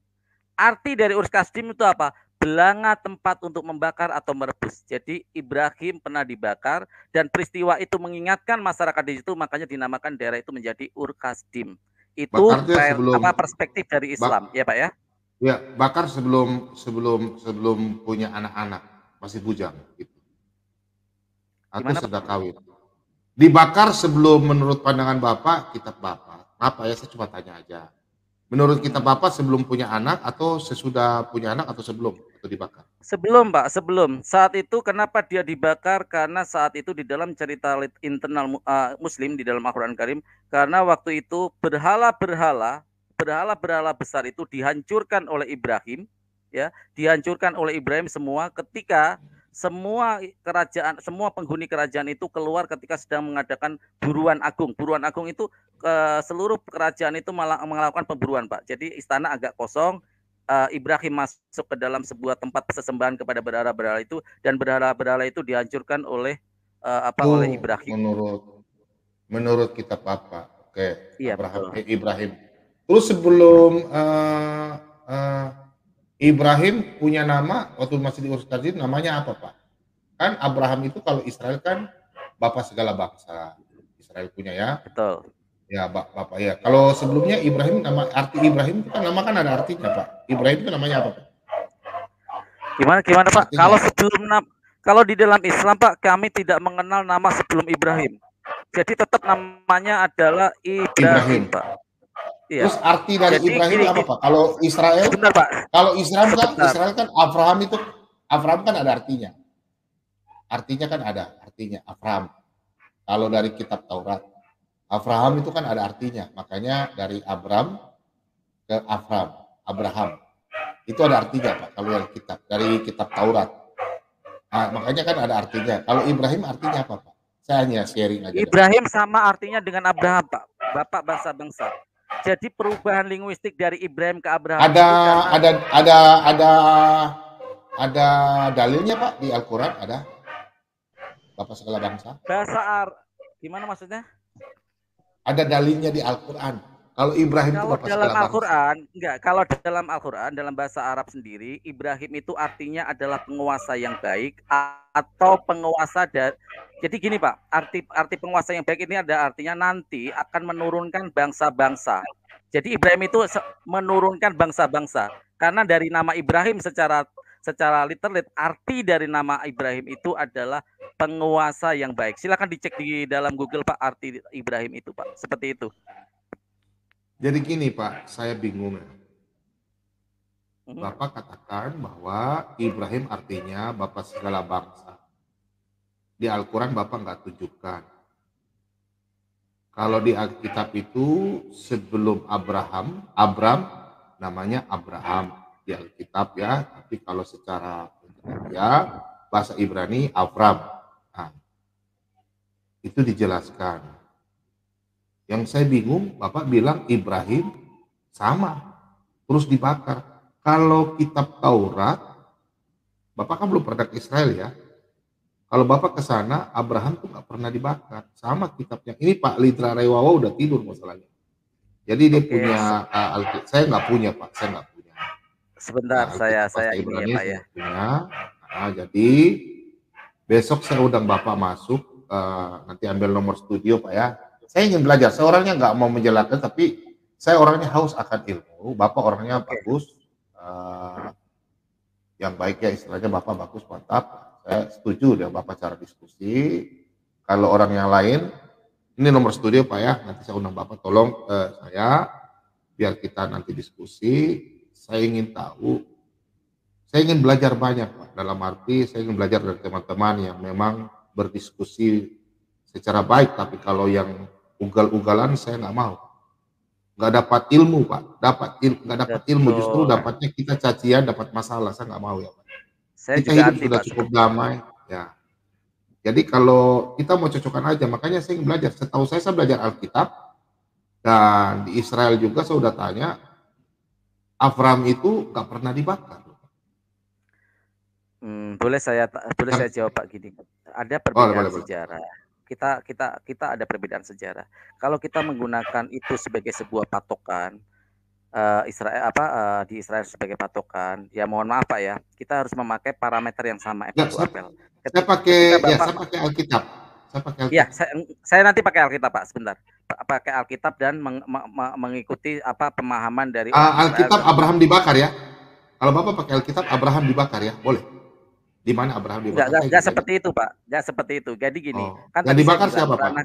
Arti dari Ur-Kasdim itu apa? Belanga tempat untuk membakar atau merebus. Jadi Ibrahim pernah dibakar dan peristiwa itu mengingatkan masyarakat di situ, makanya dinamakan daerah itu menjadi Ur-Kasdim. Itu perspektif dari Islam, ya Pak ya? Ya, bakar sebelum punya anak-anak, masih bujang gitu. Atau sudah kawin. Dibakar sebelum, menurut pandangan Bapak, kitab Bapak. Apa ya, saya cuma tanya aja. Menurut kitab Bapak sebelum punya anak atau sesudah punya anak atau sebelum atau dibakar? Sebelum Pak, sebelum. Saat itu kenapa dia dibakar? Karena saat itu di dalam cerita internal Muslim di dalam Al-Quran Karim, karena waktu itu berhala-berhala besar itu dihancurkan oleh Ibrahim, ya, dihancurkan oleh Ibrahim semua ketika semua penghuni kerajaan itu keluar ketika sedang mengadakan buruan agung. Buruan agung itu seluruh kerajaan itu melakukan pemburuan Pak. Jadi istana agak kosong. Ibrahim masuk ke dalam sebuah tempat sesembahan kepada berhala-berhala itu, dan berhala-berhala itu dihancurkan oleh oleh Ibrahim. Menurut kitab Bapak, oke. Iya, Ibrahim. Terus sebelum Ibrahim punya nama waktu masih di Ur-Kasdim, namanya apa Pak? Kan Abraham itu kalau Israel kan bapak segala bangsa. Israel punya ya. Betul. Ya bapak ya. Kalau sebelumnya Ibrahim, arti Ibrahim itu kan nama kan ada artinya Pak. Ibrahim itu namanya apa Pak? Gimana Pak? Artinya. Kalau di dalam Islam Pak, kami tidak mengenal nama sebelum Ibrahim. Jadi tetap namanya adalah Ibrahim. Pak. Iya. Terus arti dari Ibrahim apa Pak? Kalau Israel, sebentar, Pak. Kalau Israel kan Abraham kan ada artinya. Artinya kan ada artinya Abraham. Kalau dari kitab Taurat, Abraham itu kan ada artinya. Makanya dari Abraham ke Abraham. Itu ada artinya Pak. Kalau dari kitab Taurat. Nah, makanya kan ada artinya. Kalau Ibrahim artinya apa Pak? Saya hanya sharing aja. Ibrahim sama artinya dengan Abraham Pak. Bapak bangsa-bangsa. Jadi perubahan linguistik dari Ibrahim ke Abraham. Ada dalilnya Pak di Al-Quran, ada Bapak segala bangsa. Bahasa Arab, gimana maksudnya? Ada dalilnya di Al-Quran. Kalau Ibrahim itu Kalau bapak dalam segala Al-Quran, enggak. Kalau dalam Al-Quran, dalam bahasa Arab sendiri, Ibrahim itu artinya adalah penguasa yang baik atau penguasa jadi gini Pak, arti penguasa yang baik ini ada artinya nanti akan menurunkan bangsa-bangsa. Jadi Ibrahim itu menurunkan bangsa-bangsa. Karena dari nama Ibrahim secara literal, arti dari nama Ibrahim itu adalah penguasa yang baik. Silakan dicek di dalam Google Pak, arti Ibrahim itu Pak. Seperti itu. Jadi gini Pak, saya bingung. Bapak katakan bahwa Ibrahim artinya Bapak segala bangsa. Di Al-Quran Bapak nggak tunjukkan. Kalau di Alkitab itu sebelum Abram namanya Abraham di Alkitab ya. Tapi kalau secara ya bahasa Ibrani Avram. Nah, itu dijelaskan. Yang saya bingung, Bapak bilang Ibrahim sama, terus dibakar. Kalau kitab Taurat, Bapak kan belum pernah ke Israel ya. Kalau Bapak ke sana, Abraham tuh nggak pernah dibakar. Sama kitabnya. Ini Pak Litra Rewawa udah tidur masalahnya. Jadi dia punya Alkitab. Saya nggak punya Pak, saya nggak punya. Sebentar, saya ini ya Pak ya. Punya. Nah, jadi besok saya undang Bapak masuk, nanti ambil nomor studio Pak ya. Saya ingin belajar, saya orangnya nggak mau menjelaskan, tapi saya orangnya haus akan ilmu. Bapak orangnya bagus, yang baik ya istilahnya Bapak bagus, mantap. Saya setuju dengan Bapak cara diskusi. Kalau orang yang lain, ini nomor studio Pak ya, nanti saya undang Bapak, tolong saya, biar kita nanti diskusi. Saya ingin tahu, saya ingin belajar banyak Pak, dalam arti saya ingin belajar dari teman-teman yang memang berdiskusi secara baik, tapi kalau yang ugal-ugalan saya nggak mau, nggak dapat ilmu Pak, nggak dapat ilmu, justru dapatnya kita cacian, dapat masalah, saya nggak mau ya Pak. Kita hidup sudah cukup damai ya. Jadi kalau kita mau cocokkan aja, makanya saya ingin belajar. Setahu saya belajar Alkitab, dan di Israel juga saya udah tanya, Avram itu nggak pernah dibakar. Boleh saya jawab Pak gini, ada perbedaan sejarah. Kita ada perbedaan sejarah. Kalau kita menggunakan itu sebagai sebuah patokan, Israel di Israel sebagai patokan, ya mohon maaf Pak ya, kita harus memakai parameter yang sama. Saya pakai Alkitab. Ya, saya nanti pakai Alkitab Pak, sebentar. Pakai Alkitab dan mengikuti pemahaman dari Alkitab Abraham dibakar ya. Kalau Bapak pakai Alkitab Abraham dibakar ya, boleh. Di mana Abraham dibakar? Enggak seperti itu Pak, enggak seperti itu. Jadi gini, kan yang dibakar siapa Pak?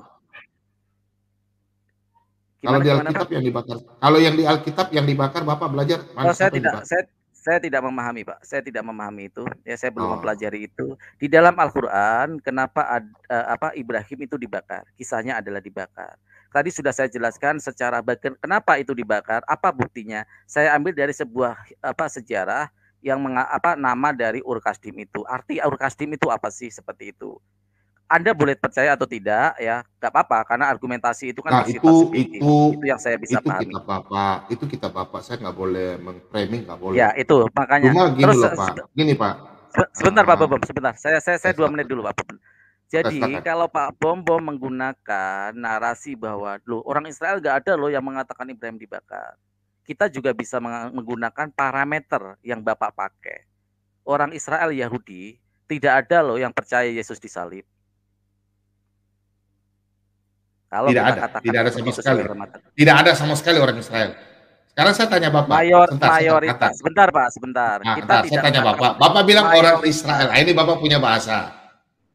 Kalau di Alkitab yang dibakar, kalau yang di Alkitab yang dibakar Bapak belajar mana? Saya tidak memahami Pak, saya tidak memahami itu. Ya saya belum mempelajari itu. Di dalam Al-Quran, kenapa Ibrahim itu dibakar? Kisahnya adalah dibakar. Tadi sudah saya jelaskan secara kenapa itu dibakar, apa buktinya. Saya ambil dari sebuah sejarah yang nama dari Ur-Kasdim itu. Arti Ur-Kasdim itu apa sih, seperti itu. Anda boleh percaya atau tidak ya, nggak apa-apa, karena argumentasi itu kan itu yang saya bisa pahami. Itu kita Bapak, saya nggak boleh mengframing, nggak boleh. Ya itu makanya. Cuma gini terus, loh Pak, gini Pak. Sebentar Pak Bom, sebentar. Saya 2 menit dulu Pak Bom. Jadi kalau Pak Bom menggunakan narasi bahwa orang Israel nggak ada yang mengatakan Ibrahim dibakar. Kita juga bisa menggunakan parameter yang Bapak pakai. Orang Israel Yahudi tidak ada yang percaya Yesus disalib. Kalau tidak ada sama sekali. Tidak ada sama sekali orang Israel. Sekarang saya tanya Bapak. Mayoritas. Sebentar Pak, sebentar. Saya tanya Bapak. Bapak bilang orang Israel. Nah, ini Bapak punya bahasa.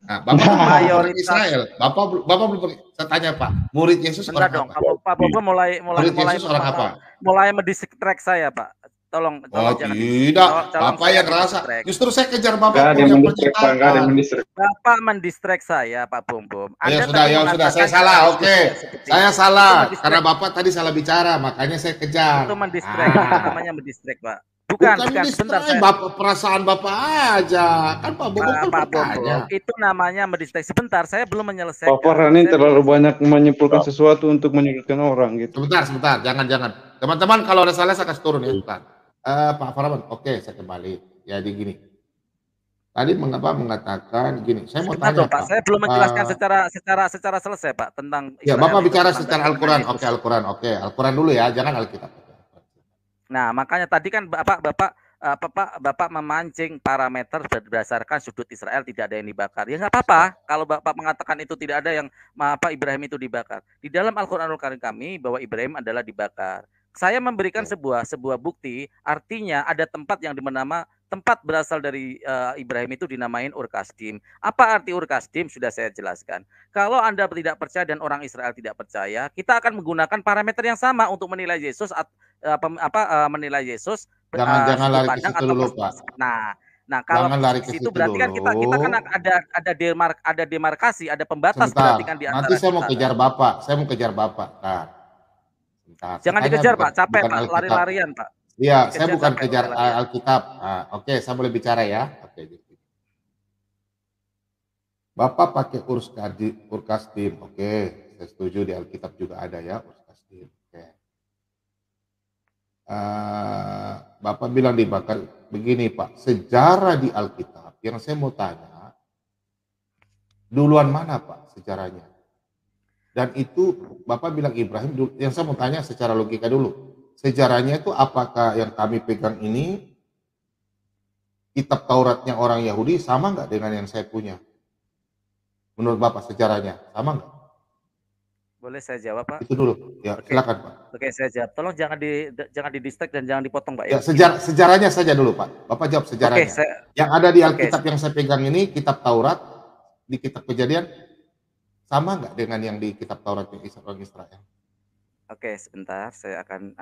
Nah, Bapak mayoritas Israel. Bapak belum. Saya tanya Pak. Murid Yesus orang apa? Pak Bapak mulai orang apa? Mulai mendistract saya Pak. Tolong jangan tidak. Bapak yang rasa. Justru saya kejar Bapak punya pencitraan. Bapak mendistract saya Pak Bom. Ya sudah. Saya salah. Oke. Saya salah karena Bapak tadi salah bicara, makanya saya kejar. Itu mendistract. Itu namanya mendistract Pak. Bukan sebentar. Bapak perasaan Bapak aja. Kan Pak Bom itu namanya mendistract. Sebentar, saya belum menyelesaikan. Pak Farhani terlalu banyak menyimpulkan sesuatu untuk menyudutkan orang gitu. Sebentar. Jangan. Teman-teman kalau ada salah saya kasih turun ya. Pak Farman, oke, saya kembali. Jadi gini, Tadi mengapa mengatakan gini, saya mau Sebentar tanya dong, Pak. Saya belum menjelaskan secara selesai, Pak, tentang ya, Israel Bapak itu bicara tentang secara Al-Quran. Oke, Al-Quran. Oke, Al-Quran dulu ya, jangan Alkitab. Nah, makanya tadi kan Bapak memancing parameter berdasarkan sudut Israel tidak ada yang dibakar. Ya nggak apa-apa kalau Bapak mengatakan itu tidak ada yang Ibrahim itu dibakar. Di dalam Al-Qur'anul Karim kami bahwa Ibrahim adalah dibakar. Saya memberikan sebuah bukti, artinya ada tempat yang tempat berasal dari Ibrahim itu dinamain Ur Kasdim. Apa arti Ur Kasdim? Sudah saya jelaskan. Kalau Anda tidak percaya dan orang Israel tidak percaya, kita akan menggunakan parameter yang sama untuk menilai Yesus menilai Yesus. Jangan lari ke situ dulu, Pak. Nah kalau lari ke situ berarti kan kita kan ada demarkasi, ada pembatas. Sebentar, berarti kan di antara nanti saya mau kejar Bapak. Saya mau kejar Bapak. Nah, jangan dikejar, Pak. Capek, Pak. Lari-larian, Pak. Iya, saya bukan kejar Alkitab. Oke, saya boleh bicara ya. Oke. Bapak pakai Ur Kasdim. Oke, saya setuju di Alkitab juga ada ya Ur Kasdim. Oke. Bapak bilang dibakar begini, Pak. Sejarah di Alkitab yang saya mau tanya, duluan mana, Pak, sejarahnya? Dan itu Bapak bilang Ibrahim dulu. Yang saya mau tanya secara logika dulu. Sejarahnya itu apakah yang kami pegang ini kitab Tauratnya orang Yahudi sama nggak dengan yang saya punya? Menurut Bapak sejarahnya sama nggak? Boleh saya jawab, Pak? Itu dulu. Ya, oke. Silakan, Pak. Oke, saya jawab. Tolong jangan di-distract dan jangan dipotong, Pak. Ya, sejarahnya saja dulu, Pak. Bapak jawab sejarahnya. Yang ada di Alkitab yang saya pegang ini kitab Taurat, di kitab Kejadian sama nggak dengan yang di kitab Taurat yang orang Israel? Oke, sebentar. Saya akan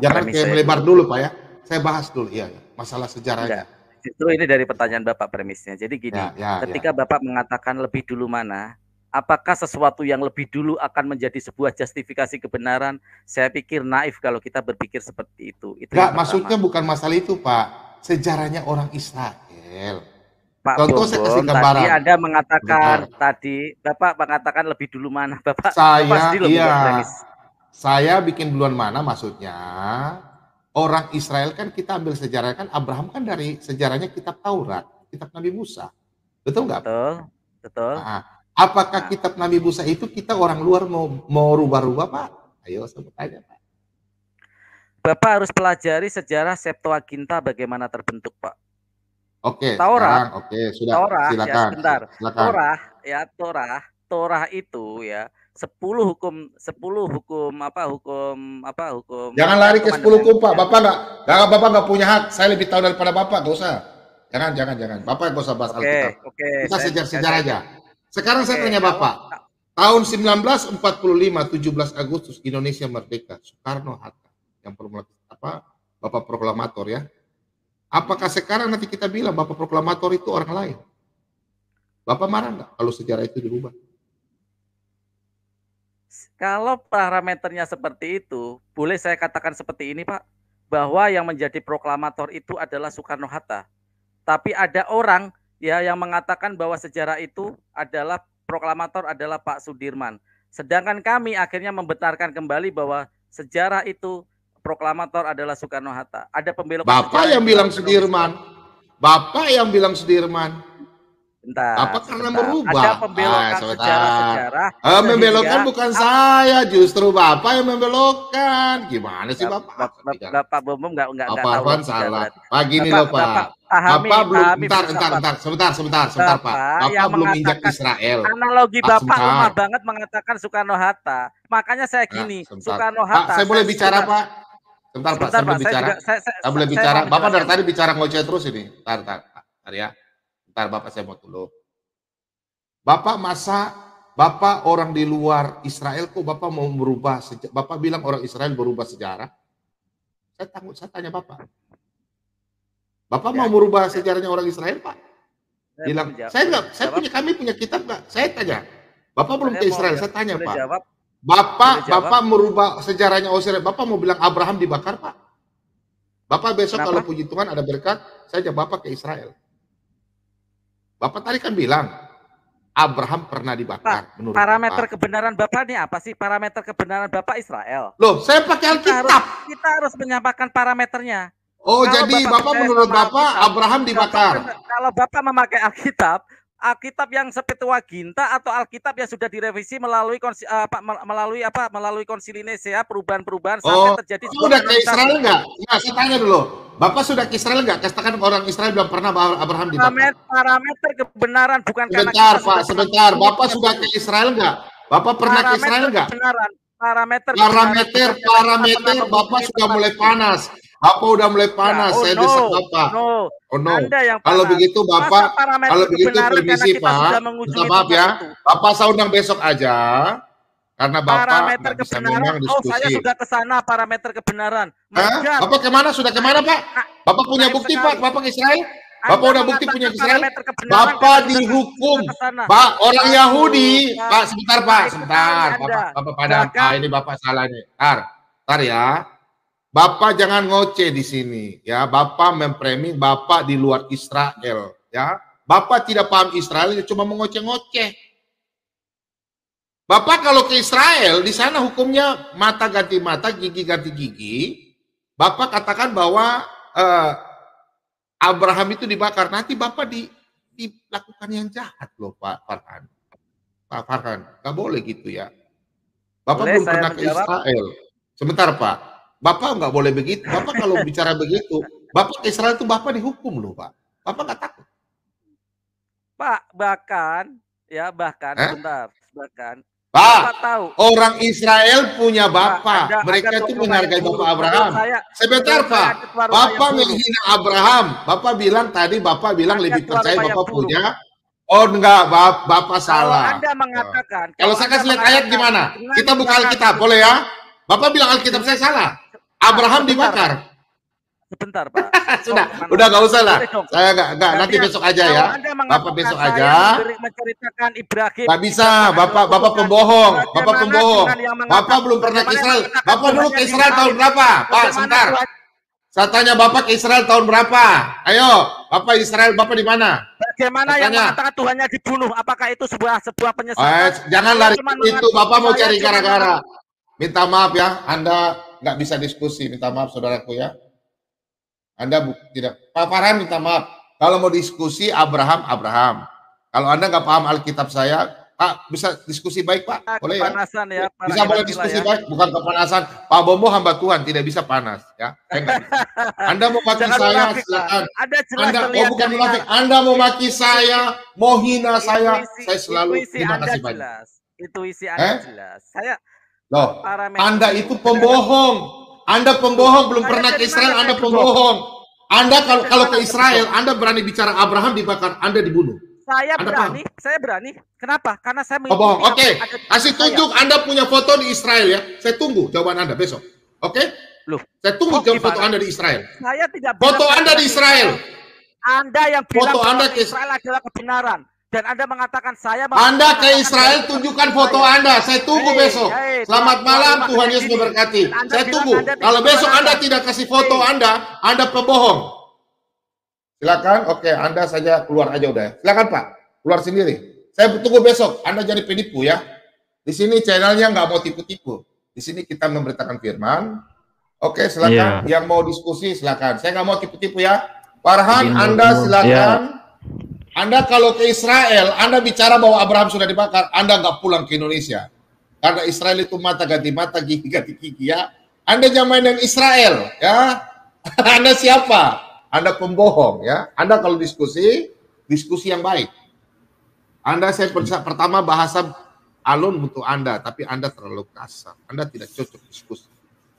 jangan kayak melebar dulu, Pak ya. Saya bahas dulu, ya. Masalah sejarahnya. Justru ini dari pertanyaan Bapak premisnya. Jadi gini, ketika Bapak mengatakan lebih dulu mana, apakah sesuatu yang lebih dulu akan menjadi sebuah justifikasi kebenaran? Saya pikir naif kalau kita berpikir seperti itu. Enggak, maksudnya bukan masalah itu, Pak. Sejarahnya orang Israel. Pak Contoh saya kasih gambaran. Tadi Anda mengatakan Bapak mengatakan lebih dulu mana, Bapak? Saya bikin duluan mana maksudnya? Orang Israel kan kita ambil sejarah kan Abraham kan dari sejarahnya kitab Taurat, kitab Nabi Musa. Betul nggak? Betul. Nah, apakah kitab Nabi Musa itu kita orang luar mau rubah-rubah, Pak? Ayo saya bertanya, Pak. Bapak harus pelajari sejarah Septuaginta bagaimana terbentuk, Pak. Oke, Taurat. Oke, sudah. Torah, silakan. Ya, sebentar. Silakan. Torah itu ya 10 hukum. Jangan lari ke 10 hukum, Pak. Bapak nggak punya hak. Saya lebih tahu daripada Bapak, nggak usah. Jangan. Bapak nggak usah bahas Alkitab. Kita sejarah aja. Sekarang saya tanya Bapak. Tahun 1945, 17 Agustus Indonesia merdeka. Soekarno Hatta yang Bapak proklamator ya. Apakah sekarang nanti kita bilang Bapak proklamator itu orang lain? Bapak marah nggak kalau sejarah itu dirubah? Kalau parameternya seperti itu, boleh saya katakan seperti ini, Pak, bahwa yang menjadi proklamator itu adalah Soekarno-Hatta. Tapi ada orang ya yang mengatakan bahwa sejarah itu adalah proklamator adalah Pak Sudirman. Sedangkan kami akhirnya membenarkan kembali bahwa sejarah itu proklamator adalah Soekarno-Hatta. Ada pembelokan. Bapak yang bilang Sudirman. Bapak yang bilang Sudirman. Bentar, karena merubah. Ada pembelokan sejarah. Membelokkan bukan saya, justru Bapak yang membelokkan. Gimana sih Bapak? Bapak Bom nggak tahu. Bapak salah. Gini loh Pak. Bapak belum. Sebentar Pak. Bapak belum injak Israel. Analogi Bapak lemah banget mengatakan Soekarno-Hatta. Makanya saya gini, Soekarno-Hatta. Saya boleh bicara Pak? Sebentar Pak, saya boleh bicara. Saya boleh bicara. Bapak dari tadi bicara ngoceh terus ini. Bentar ya. Bentar Bapak saya mau dulu. Bapak orang di luar Israel kok Bapak mau merubah Bapak bilang orang Israel berubah sejarah? Saya tanya Bapak. Bapak mau merubah sejarahnya orang Israel, Pak? Bilang, kami punya kitab enggak? Saya tanya. Bapak belum ke Israel, saya tanya, Pak. Bapak merubah sejarahnya Israel. Bapak mau bilang Abraham dibakar, Pak? Bapak besok kalau puji Tuhan ada berkat, saya ajak Bapak ke Israel. Bapak tadi kan bilang Abraham pernah dibakar. Pak, parameter kebenaran Bapak ini apa sih? Parameter kebenaran Bapak Israel. Loh, saya pakai Alkitab. Kita harus menyampaikan parameternya. Oh, jadi Bapak menurut Bapak Abraham dibakar. Kalau Bapak memakai Alkitab yang Septuaginta atau Alkitab yang sudah direvisi melalui konsili Nisea, perubahan-perubahan sampai terjadi sudah ke Israel enggak? Nah, saya tanya dulu. Bapak sudah ke Israel enggak? Katakan orang Israel belum pernah bahwa Abraham dibakar. Parameter kebenaran bukan sebentar, Pak, sebentar. Bapak sudah ke Israel enggak? Bapak pernah ke Israel enggak? Parameter Bapak sudah mulai panas. Bapak udah mulai panas, saya desak Bapak. Oh no. Kalau begitu Bapak, kalau begitu permisi Pak, minta maaf ya. Bapak saya undang besok aja, karena Bapak nggak bisa memang diskusi. Saya sudah ke sana parameter kebenaran. Bapak kemana? Sudah kemana Pak? Bapak punya bukti Pak? Bapak ke Israel? Bapak udah bukti punya Israel? Bapak dihukum, Pak, orang Yahudi. Pak, sebentar Pak, sebentar. Bapak padam. Ini Bapak salah nih. Tar ya. Bapak jangan ngoceh di sini, ya. Bapak memframing Bapak di luar Israel, ya. Bapak tidak paham Israel, cuma mengoceh-ngoceh. Bapak kalau ke Israel, di sana hukumnya mata ganti mata, gigi ganti gigi. Bapak katakan bahwa Abraham itu dibakar, nanti Bapak dilakukan yang jahat loh Pak Farhan. Pak Farhan, nggak boleh gitu ya. Bapak belum pernah ke Israel. Sebentar Pak. Bapak nggak boleh begitu. Bapak kalau bicara begitu, Bapak ke Israel itu Bapak dihukum loh Pak. Bapak nggak takut? Pak, bahkan sebentar, Pak, tahu. Orang Israel punya Bapak. Mereka itu menghargai Bapak Abraham. Sebentar Pak, Bapak menghina Abraham. Bapak bilang tadi, Bapak bilang lebih percaya Bapak punya. Oh enggak, Bapak salah. Anda mengatakan. Kalau saya kasih lihat ayat gimana? Kita buka Alkitab, boleh ya? Bapak bilang Alkitab saya salah. Abraham dibakar. Sebentar Pak. Udah nggak usah lah. Saya nggak nanti besok aja ya. Bapak besok aja. Menceritakan Ibrahim. Nggak bisa. Bapak pembohong. Bapak pembohong. Bapak belum pernah ke Israel. Bapak dulu ke Israel tahun berapa? Pak, sebentar. Saya tanya Bapak ke Israel tahun berapa? Ayo, Bapak Israel, Bapak di mana? Bagaimana yang mengatakan Tuhannya dibunuh? Apakah itu sebuah penyesatan? Jangan lari itu. Bapak mau cari gara-gara. Minta maaf ya, Anda nggak bisa diskusi. Minta maaf saudaraku ya. Anda tidak. Pak Farhan minta maaf. Kalau mau diskusi Abraham. Kalau Anda nggak paham Alkitab saya, Pak bisa diskusi baik Pak. Boleh ya? Ya bisa boleh diskusi baik, bukan kepanasan. Pak Bombo hamba Tuhan tidak bisa panas ya. Anda mau maki saya silakan. Bukan munafik. Anda mau maki saya, mau hina saya selalu terima kasih banyak. Itu isi Anda jelas. Loh, Anda itu pembohong. Anda pembohong, belum pernah ke Israel, Anda pembohong. Anda kalau ke Israel, Anda berani bicara Abraham dibakar, Anda dibunuh. Saya berani. Kenapa? Karena saya pembohong. Oke, kasih tunjuk Anda punya foto di Israel ya. Saya tunggu jawaban Anda besok. Oke? Loh, saya tunggu foto Anda di Israel. Saya tidak foto Anda di Israel. Anda yang bilang foto Anda ke Israel adalah kebenaran. Dan Anda mengatakan Anda ke Israel, tunjukkan foto Anda. Saya tunggu besok. Selamat malam, Tuhan Yesus memberkati. Saya tunggu. Kalau besok Anda tidak kasih foto Anda pembohong. Silakan. Oke, Anda saja keluar aja udah. Silakan Pak, keluar sendiri. Saya tunggu besok. Anda jadi penipu ya. Di sini channelnya nggak mau tipu-tipu. Di sini kita memberitakan firman. Oke, silakan. Yang mau diskusi silakan. Saya nggak mau tipu-tipu ya. Farhan, Anda silakan. Anda kalau ke Israel, Anda bicara bahwa Abraham sudah dibakar, Anda nggak pulang ke Indonesia. Karena Israel itu mata ganti mata, gigi ganti gigi ya. Anda jangan main dengan Israel ya. Anda siapa? Anda pembohong ya. Anda kalau diskusi yang baik. Saya pertama bahasa alun untuk Anda, tapi Anda terlalu kasar. Anda tidak cocok diskusi.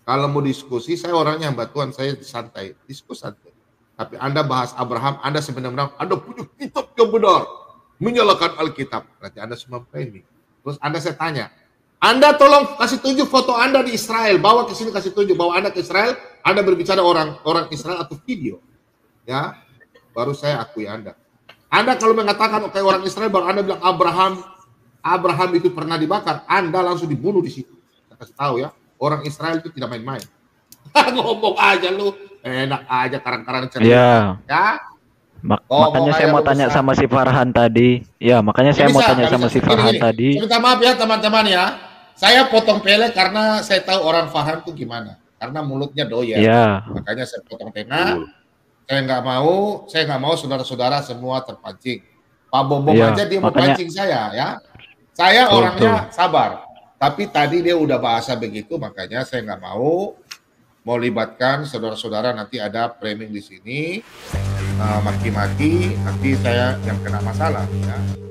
Kalau mau diskusi, saya orangnya hamba Tuhan, saya santai, diskusi santai. Tapi Anda bahas Abraham, Anda sebenarnya Anda punya kitab yang benar, menyalahkan Alkitab. Berarti Anda semua framing. Terus saya tanya, Anda tolong kasih tunjuk foto Anda di Israel, bawa ke sini kasih tunjuk bahwa Anda ke Israel, Anda berbicara orang Israel atau video, ya, baru saya akui Anda. Anda kalau mengatakan kayak orang Israel, baru Anda bilang Abraham itu pernah dibakar, Anda langsung dibunuh di situ. Saya kasih tahu ya, orang Israel itu tidak main-main. Ngomong aja lu. Enak aja karang-karang cerita. Ya. Makanya saya mau tanya sama si Farhan tadi. Ya, makanya saya mau tanya sama si Farhan tadi. Minta maaf ya teman-teman ya. Saya potong pele karena saya tahu orang Farhan itu gimana. karena mulutnya doyan. Makanya saya potong tengah. Saya nggak mau saudara-saudara semua terpancing. Pak Bom aja dia mau pancing saya ya. Saya orangnya sabar. Tapi tadi dia udah bahasa begitu, makanya saya nggak mau libatkan saudara-saudara, nanti ada framing di sini, maki-maki, nanti saya yang kena masalah ya.